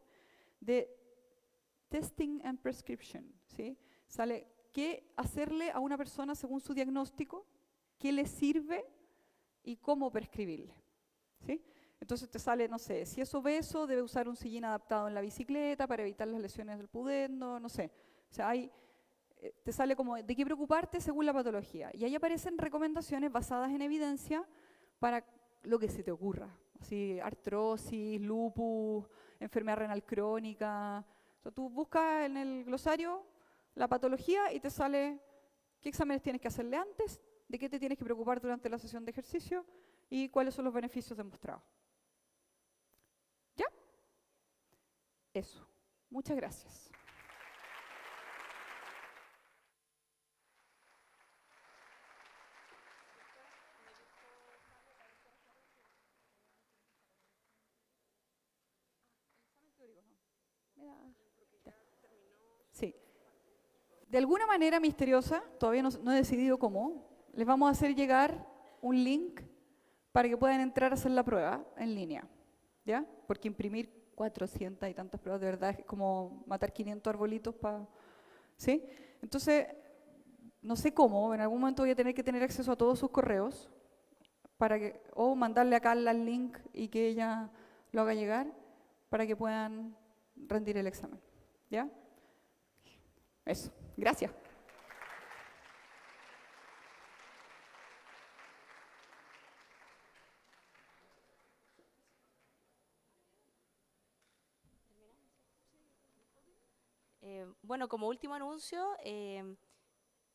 Speaker 1: de Testing and Prescription, ¿sí? Sale qué hacerle a una persona según su diagnóstico, qué le sirve y cómo prescribirle, ¿sí? Entonces te sale, no sé, si es obeso, debe usar un sillín adaptado en la bicicleta para evitar las lesiones del pudendo, no sé. O sea, te sale como de qué preocuparte según la patología. Y ahí aparecen recomendaciones basadas en evidencia para lo que se te ocurra. así artrosis, lupus, enfermedad renal crónica. O sea, tú buscas en el glosario la patología y te sale qué exámenes tienes que hacerle antes, de qué te tienes que preocupar durante la sesión de ejercicio y cuáles son los beneficios demostrados. ¿Ya? Eso. Muchas gracias. Sí. De alguna manera misteriosa, todavía no he decidido cómo, les vamos a hacer llegar un link para que puedan entrar a hacer la prueba en línea, ¿ya? Porque imprimir 400 y tantas pruebas de verdad es como matar 500 arbolitos para... ¿Sí? Entonces, no sé cómo, en algún momento voy a tener que tener acceso a todos sus correos para que, o mandarle a Carla el link y que ella lo haga llegar para que puedan rendir el examen, ¿ya? Eso, gracias.
Speaker 3: Bueno, como último anuncio,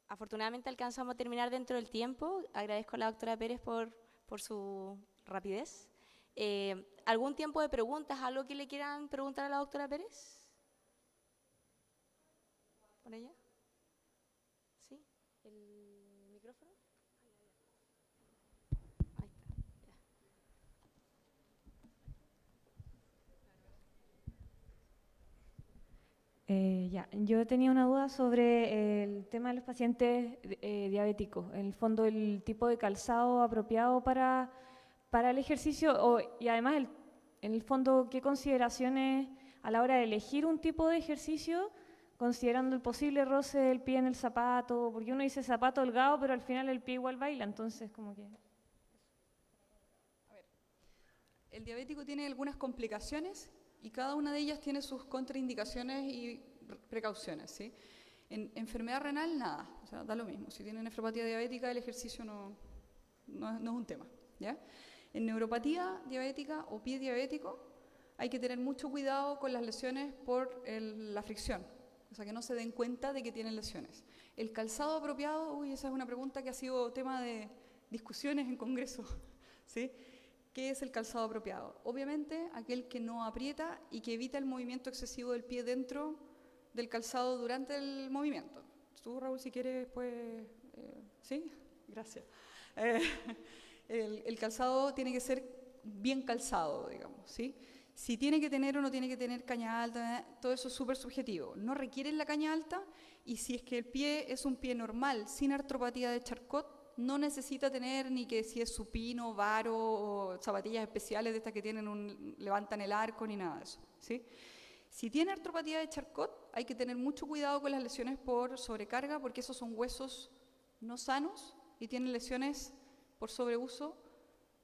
Speaker 3: afortunadamente alcanzamos a terminar dentro del tiempo. Agradezco a la doctora Pérez por su rapidez. ¿Algún tiempo de preguntas? ¿Algo que le quieran preguntar a la doctora Pérez? ¿Por ella? ¿Sí? ¿El micrófono? Ahí está, ya.
Speaker 4: Ya, yo tenía una duda sobre el tema de los pacientes diabéticos. En el fondo, el tipo de calzado apropiado para el ejercicio y además, en el fondo, ¿qué consideraciones a la hora de elegir un tipo de ejercicio, considerando el posible roce del pie en el zapato? Porque uno dice zapato holgado, pero al final el pie igual baila, entonces como que...
Speaker 1: El diabético tiene algunas complicaciones y cada una de ellas tiene sus contraindicaciones y precauciones, ¿sí? En enfermedad renal, nada, o sea, da lo mismo. Si tienen nefropatía diabética, el ejercicio no es un tema, ¿ya? En neuropatía diabética o pie diabético, hay que tener mucho cuidado con las lesiones por la fricción, o sea, que no se den cuenta de que tienen lesiones. El calzado apropiado, esa es una pregunta que ha sido tema de discusiones en congreso, ¿sí? ¿Qué es el calzado apropiado? Obviamente, aquel que no aprieta y que evita el movimiento excesivo del pie dentro del calzado durante el movimiento. Tú, Raúl, si quieres, pues... ¿sí? Gracias. El calzado tiene que ser bien calzado, digamos, ¿sí? Si tiene que tener o no tiene que tener caña alta, todo eso es súper subjetivo. No requieren la caña alta y si es que el pie es un pie normal, sin artropatía de Charcot, no necesita tener ni que si es supino, varo o zapatillas especiales de estas que tienen levantan el arco ni nada de eso, ¿sí? Si tiene artropatía de Charcot, hay que tener mucho cuidado con las lesiones por sobrecarga porque esos son huesos no sanos y tienen lesiones por sobreuso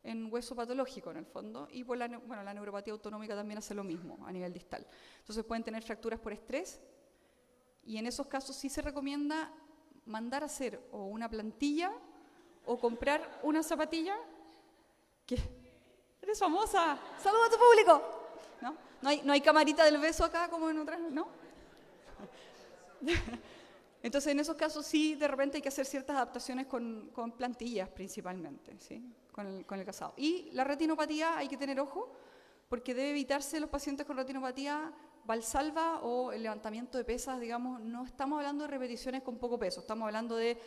Speaker 1: en hueso patológico en el fondo y por la neuropatía autonómica también hace lo mismo a nivel distal. Entonces pueden tener fracturas por estrés y en esos casos sí se recomienda mandar a hacer o una plantilla o comprar una zapatilla que... ¡Eres famosa! ¡Saluda a tu público! ¿No? No hay camarita del beso acá como en otras, ¿no? Entonces, en esos casos sí, de repente hay que hacer ciertas adaptaciones con plantillas principalmente, ¿sí? Con el calzado. Y la retinopatía hay que tener ojo, porque debe evitarse los pacientes con retinopatía valsalva o el levantamiento de pesas, digamos, no estamos hablando de repeticiones con poco peso, estamos hablando de...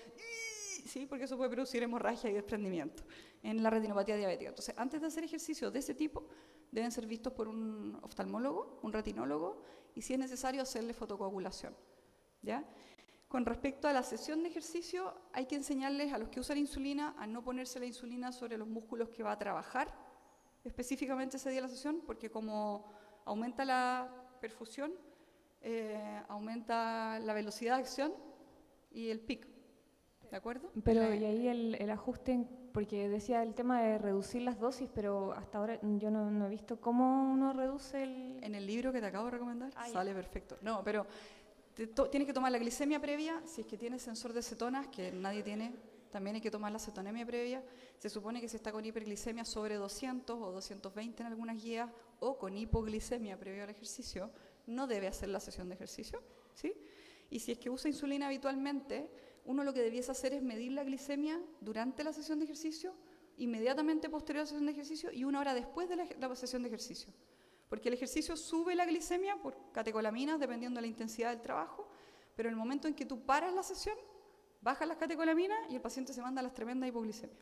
Speaker 1: ¿sí? Porque eso puede producir hemorragia y desprendimiento en la retinopatía diabética. Entonces, antes de hacer ejercicios de ese tipo, deben ser vistos por un oftalmólogo, un retinólogo, y si es necesario, hacerle fotocoagulación, ¿ya? Con respecto a la sesión de ejercicio, hay que enseñarles a los que usan insulina a no ponerse la insulina sobre los músculos que va a trabajar específicamente ese día de la sesión, porque como aumenta la perfusión, aumenta la velocidad de acción y el pico. ¿De acuerdo?
Speaker 4: Pero y ahí el ajuste, porque decía el tema de reducir las dosis, pero hasta ahora yo no he visto cómo uno reduce el...
Speaker 1: En el libro que te acabo de recomendar sale perfecto. No, pero tienes que tomar la glicemia previa, si es que tienes sensor de cetonas, que nadie tiene, también hay que tomar la cetonemia previa. Se supone que si está con hiperglicemia sobre 200 o 220 en algunas guías, o con hipoglicemia previo al ejercicio, no debe hacer la sesión de ejercicio, ¿sí? Y si es que usa insulina habitualmente, uno lo que debiese hacer es medir la glicemia durante la sesión de ejercicio, inmediatamente posterior a la sesión de ejercicio y 1 hora después de la sesión de ejercicio. Porque el ejercicio sube la glicemia por catecolaminas dependiendo de la intensidad del trabajo, pero en el momento en que tú paras la sesión, bajan las catecolaminas y el paciente se manda a las tremendas hipoglicemias,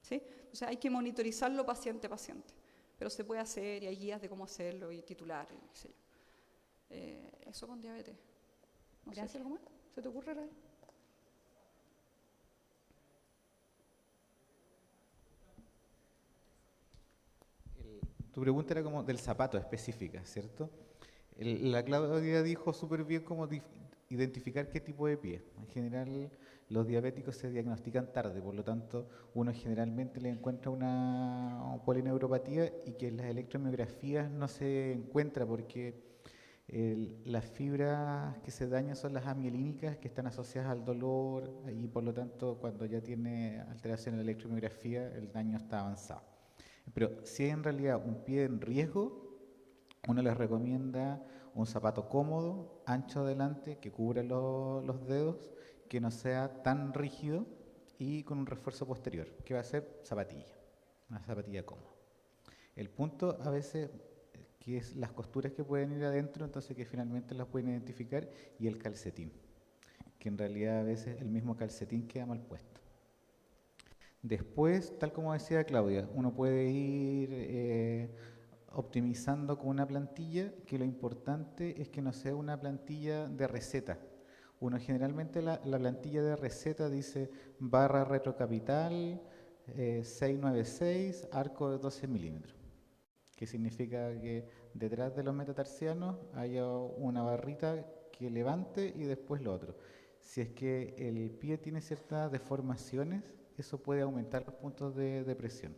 Speaker 1: ¿sí? O sea, hay que monitorizarlo paciente a paciente, pero se puede hacer y hay guías de cómo hacerlo y titulares, qué sé yo. Eso con diabetes. No sé si algo más. ¿Se te ocurre, Ray?
Speaker 5: Tu pregunta era como del zapato específica, ¿cierto? La Claudia dijo súper bien cómo identificar qué tipo de pie. En general, los diabéticos se diagnostican tarde, por lo tanto, uno generalmente le encuentra una polineuropatía y que en las electromiografías no se encuentra porque las fibras que se dañan son las amielínicas que están asociadas al dolor y por lo tanto, cuando ya tiene alteración en la electromiografía, el daño está avanzado. Pero si hay en realidad un pie en riesgo, uno les recomienda un zapato cómodo, ancho adelante, que cubra los dedos, que no sea tan rígido y con un refuerzo posterior, que va a ser zapatilla, una zapatilla cómoda. El punto a veces que es las costuras que pueden ir adentro, entonces que finalmente las pueden identificar, y el calcetín, que en realidad a veces el mismo calcetín queda mal puesto. Después, tal como decía Claudia, uno puede ir optimizando con una plantilla, que lo importante es que no sea una plantilla de receta. Uno generalmente la plantilla de receta dice barra retrocapital 696, arco de 12 milímetros, que significa que detrás de los metatarsianos haya una barrita que levante y después lo otro. Si es que el pie tiene ciertas deformaciones, eso puede aumentar los puntos de presión.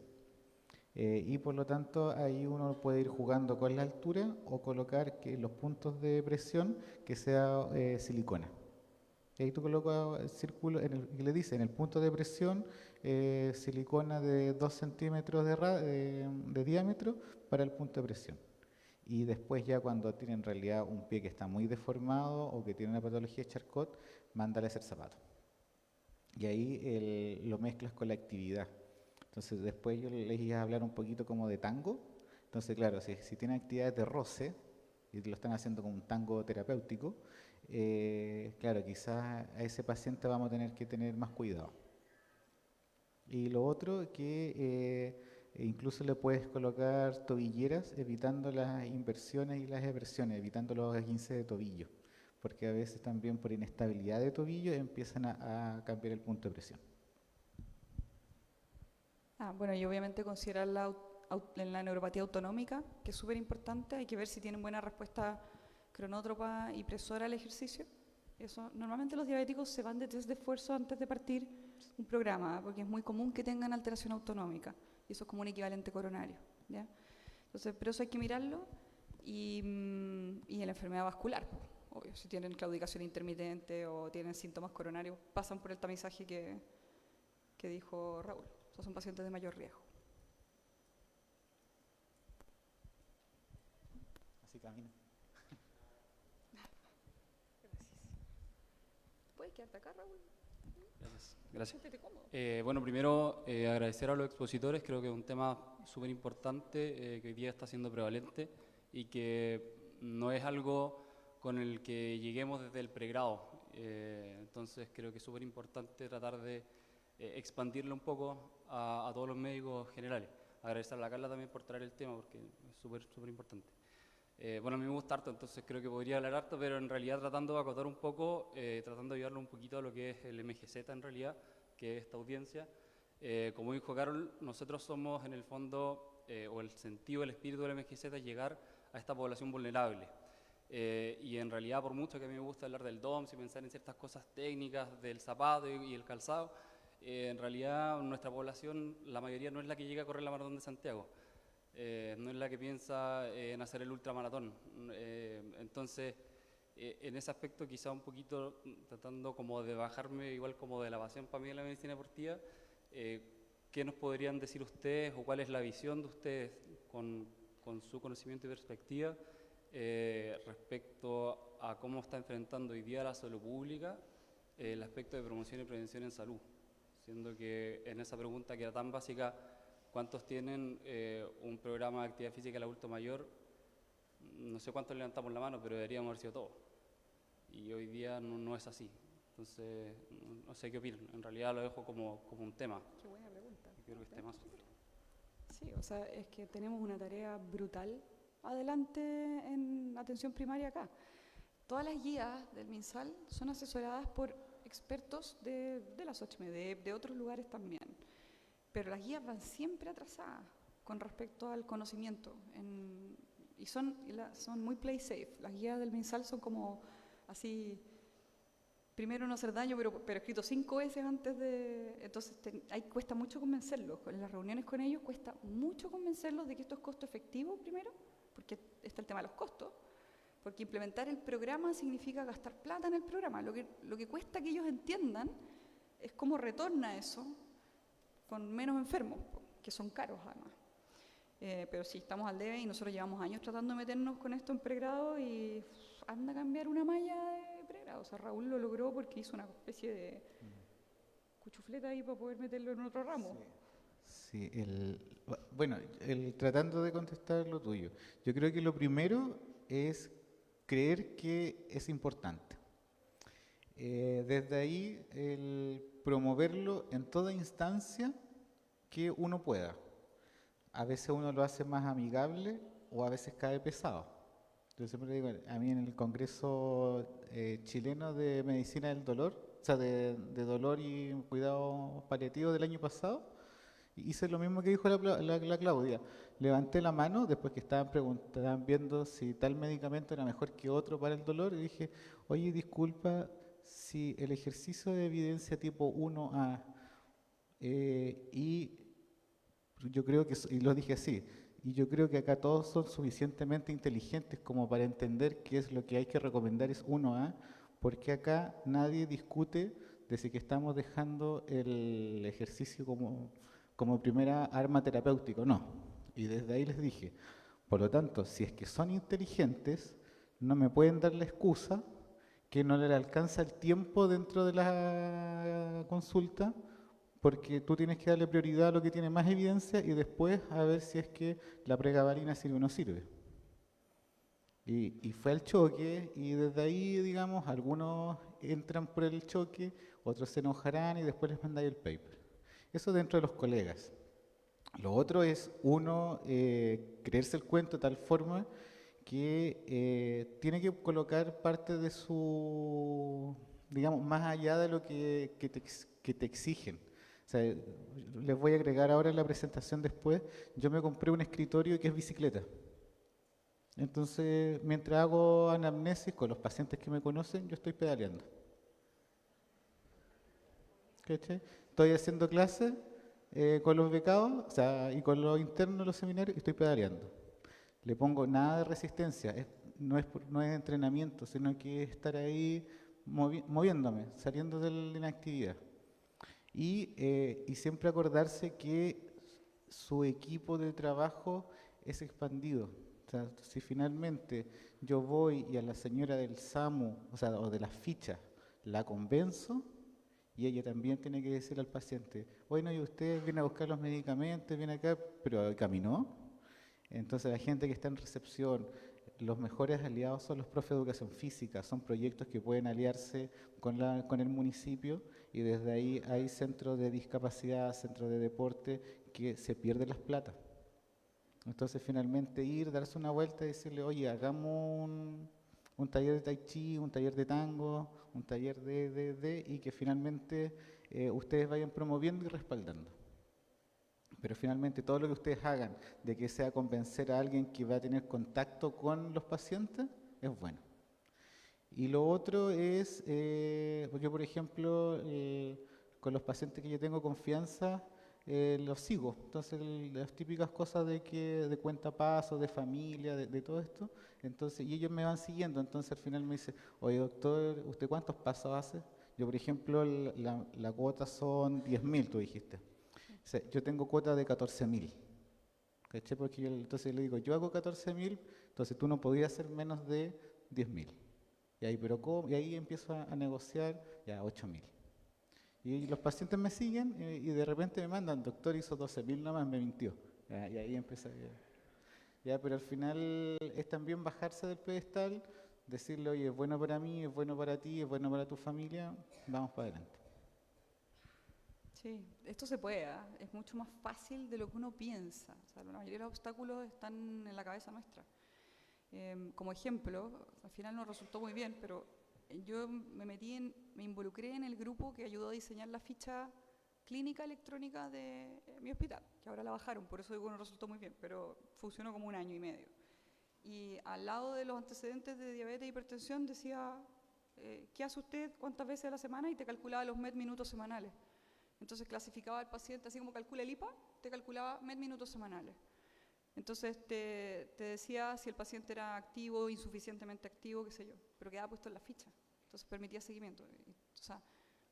Speaker 5: Y por lo tanto ahí uno puede ir jugando con la altura o colocar que los puntos de presión que sea silicona. Y ahí tú colocas el círculo, que le dice en el punto de presión silicona de 2 centímetros de diámetro para el punto de presión. Y después ya cuando tiene en realidad un pie que está muy deformado o que tiene una patología de Charcot, mándale a hacer zapato. Y ahí lo mezclas con la actividad. Entonces después yo les iba a hablar un poquito como de tango. Entonces claro, si tienen actividades de roce y lo están haciendo como un tango terapéutico, claro, quizás a ese paciente vamos a tener que tener más cuidado. Y lo otro que incluso le puedes colocar tobilleras evitando las inversiones y las eversiones, evitando los esguinces de tobillo, porque a veces también por inestabilidad de tobillo empiezan a cambiar el punto de presión.
Speaker 1: Bueno, y obviamente considerar la neuropatía autonómica, que es súper importante. Hay que ver si tienen buena respuesta cronótropa y presora al ejercicio. Eso, normalmente los diabéticos se van de test de esfuerzo antes de partir un programa, porque es muy común que tengan alteración autonómica, y eso es como un equivalente coronario, ¿ya? Entonces, pero eso hay que mirarlo, y en la enfermedad vascular, obvio, si tienen claudicación intermitente o tienen síntomas coronarios, pasan por el tamizaje que dijo Raúl. Esos son pacientes de mayor riesgo.
Speaker 5: Así camina.
Speaker 1: ¿Puedes quedarte acá, Raúl?
Speaker 6: Gracias.
Speaker 1: Siéntete cómodo.
Speaker 6: Bueno, primero agradecer a los expositores, creo que es un tema súper importante que hoy día está siendo prevalente y que no es algo con el que lleguemos desde el pregrado. Entonces creo que es súper importante tratar de expandirlo un poco a todos los médicos generales. Agradecer a la Carla también por traer el tema porque es súper importante. Bueno, a mí me gusta harto, entonces creo que podría hablar harto, pero en realidad tratando de acotar un poco, tratando de ayudarlo un poquito a lo que es el MGZ en realidad, que es esta audiencia. Como dijo Carol, nosotros somos en el fondo, o el sentido, el espíritu del MGZ es llegar a esta población vulnerable. Y en realidad, por mucho que a mí me gusta hablar del DOMS y pensar en ciertas cosas técnicas del zapato y el calzado, en realidad nuestra población, la mayoría no es la que llega a correr la maratón de Santiago. No es la que piensa en hacer el ultramaratón. Entonces, En ese aspecto quizá un poquito tratando como de bajarme igual como de la pasión para mí de la medicina deportiva, ¿qué nos podrían decir ustedes o cuál es la visión de ustedes con su conocimiento y perspectiva respecto a cómo está enfrentando hoy día la salud pública el aspecto de promoción y prevención en salud? Siendo que en esa pregunta que era tan básica, ¿cuántos tienen un programa de actividad física en adulto mayor? No sé cuántos levantamos la mano, pero deberíamos haber sido todos. Y hoy día no es así. Entonces, no sé qué opinan. En realidad lo dejo como un tema.
Speaker 1: Qué buena pregunta.
Speaker 6: Creo que es temazo.
Speaker 1: Sí, o sea, es que tenemos una tarea brutal adelante en atención primaria acá. Todas las guías del MinSal son asesoradas por expertos de la SOCHME, de otros lugares también. Pero las guías van siempre atrasadas con respecto al conocimiento. Y son muy play safe. Las guías del MinSal son como así, primero no hacer daño, pero escrito 5 veces antes de... Entonces cuesta mucho convencerlos. En las reuniones con ellos cuesta mucho convencerlos de que esto es costo efectivo primero, porque está el tema de los costos, porque implementar el programa significa gastar plata en el programa. Lo que cuesta que ellos entiendan es cómo retorna eso con menos enfermos, que son caros además. Pero sí, estamos al debe y nosotros llevamos años tratando de meternos con esto en pregrado y anda a cambiar una malla de pregrado. O sea, Raúl lo logró porque hizo una especie de cuchufleta ahí para poder meterlo en otro ramo.
Speaker 5: Sí, bueno, tratando de contestar lo tuyo, yo creo que lo primero es creer que es importante. Desde ahí, el promoverlo en toda instancia que uno pueda. A veces uno lo hace más amigable o a veces cae pesado. Yo siempre digo, a mí en el Congreso Chileno de Medicina del Dolor, o sea, de dolor y cuidado paliativo del año pasado, hice lo mismo que dijo la Claudia. Levanté la mano después que estaban viendo si tal medicamento era mejor que otro para el dolor y dije, oye, disculpa, si el ejercicio de evidencia tipo 1A y yo creo que, y lo dije así, y yo creo que acá todos son suficientemente inteligentes como para entender qué es lo que hay que recomendar es 1A, porque acá nadie discute de si que estamos dejando el ejercicio como primera arma terapéutica, no. Y desde ahí les dije, por lo tanto, si es que son inteligentes, no me pueden dar la excusa que no le alcanza el tiempo dentro de la consulta, porque tú tienes que darle prioridad a lo que tiene más evidencia y después a ver si es que la pregabalina sirve o no sirve. Y fue el choque y desde ahí, digamos, algunos entran por el choque, otros se enojarán y después les mandáis el paper. Eso dentro de los colegas. Lo otro es uno creerse el cuento de tal forma que tiene que colocar parte de su, digamos, más allá de lo que te exigen. O sea, les voy a agregar ahora en la presentación después, yo me compré un escritorio que es bicicleta. Entonces, mientras hago anamnesis con los pacientes que me conocen, yo estoy pedaleando. ¿Cachai? Estoy haciendo clases con los becados, o sea, y con los internos de los seminarios, y estoy pedaleando. Le pongo nada de resistencia, no es entrenamiento, sino que es estar ahí moviéndome, saliendo de la inactividad. Y siempre acordarse que su equipo de trabajo es expandido. O sea, si finalmente yo voy y a la señora del SAMU, o de las fichas, la convenzo, y ella también tiene que decirle al paciente, bueno, y usted viene a buscar los medicamentos, viene acá, pero caminó. Entonces la gente que está en recepción, los mejores aliados son los profes de educación física, son proyectos que pueden aliarse con el municipio y desde ahí hay centros de discapacidad, centros de deporte que se pierden las platas. Entonces finalmente darse una vuelta y decirle, oye, hagamos un taller de tai chi, un taller de tango, un taller y que finalmente ustedes vayan promoviendo y respaldando. Pero finalmente todo lo que ustedes hagan de que sea convencer a alguien que va a tener contacto con los pacientes es bueno. Y lo otro es, yo por ejemplo, con los pacientes que yo tengo confianza, los sigo. Entonces, las típicas cosas de cuenta paso, de familia, de todo esto. Entonces, y ellos me van siguiendo. Entonces, al final me dice, oye, doctor, ¿usted cuántos pasos hace? Yo, por ejemplo, la cuota son 10.000, tú dijiste. O sea, yo tengo cuota de 14.000. ¿Cachai? Porque yo, entonces le digo, yo hago 14.000, entonces tú no podías hacer menos de 10.000. Y ahí, pero ¿cómo? Y ahí empiezo a negociar ya 8.000. Y los pacientes me siguen y de repente me mandan, doctor, hizo 12.000 nomás, me mintió. Ya, y ahí empieza. Ya, pero al final es también bajarse del pedestal, decirle, oye, es bueno para mí, es bueno para ti, es bueno para tu familia, vamos para adelante.
Speaker 1: Sí, esto se puede, ¿ah? Es mucho más fácil de lo que uno piensa. O sea, la mayoría de los obstáculos están en la cabeza nuestra. Como ejemplo, al final no resultó muy bien, pero yo me involucré en el grupo que ayudó a diseñar la ficha clínica electrónica de mi hospital, que ahora la bajaron, por eso digo que no resultó muy bien, pero funcionó como 1 año y medio. Y al lado de los antecedentes de diabetes e hipertensión decía, ¿qué hace usted cuántas veces a la semana? Y te calculaba los med minutos semanales. Entonces clasificaba al paciente, así como calcula el IPA, te calculaba med minutos semanales. Entonces te decía si el paciente era activo, insuficientemente activo, qué sé yo, pero quedaba puesto en la ficha. Entonces permitía seguimiento. O sea,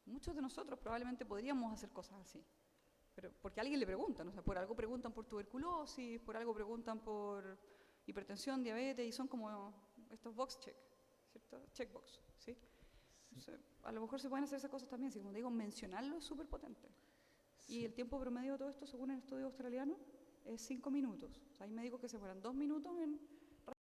Speaker 1: muchos de nosotros probablemente podríamos hacer cosas así, pero porque a alguien le preguntan, o sea, por algo preguntan por tuberculosis, por algo preguntan por hipertensión, diabetes, y son como estos box check, ¿cierto? Checkbox, ¿sí? Entonces, a lo mejor se pueden hacer esas cosas también, si como te digo, mencionarlo es súper potente. Sí. Y el tiempo promedio de todo esto, según el estudio australiano, es 5 minutos. O sea, hay médicos que se fueran 2 minutos en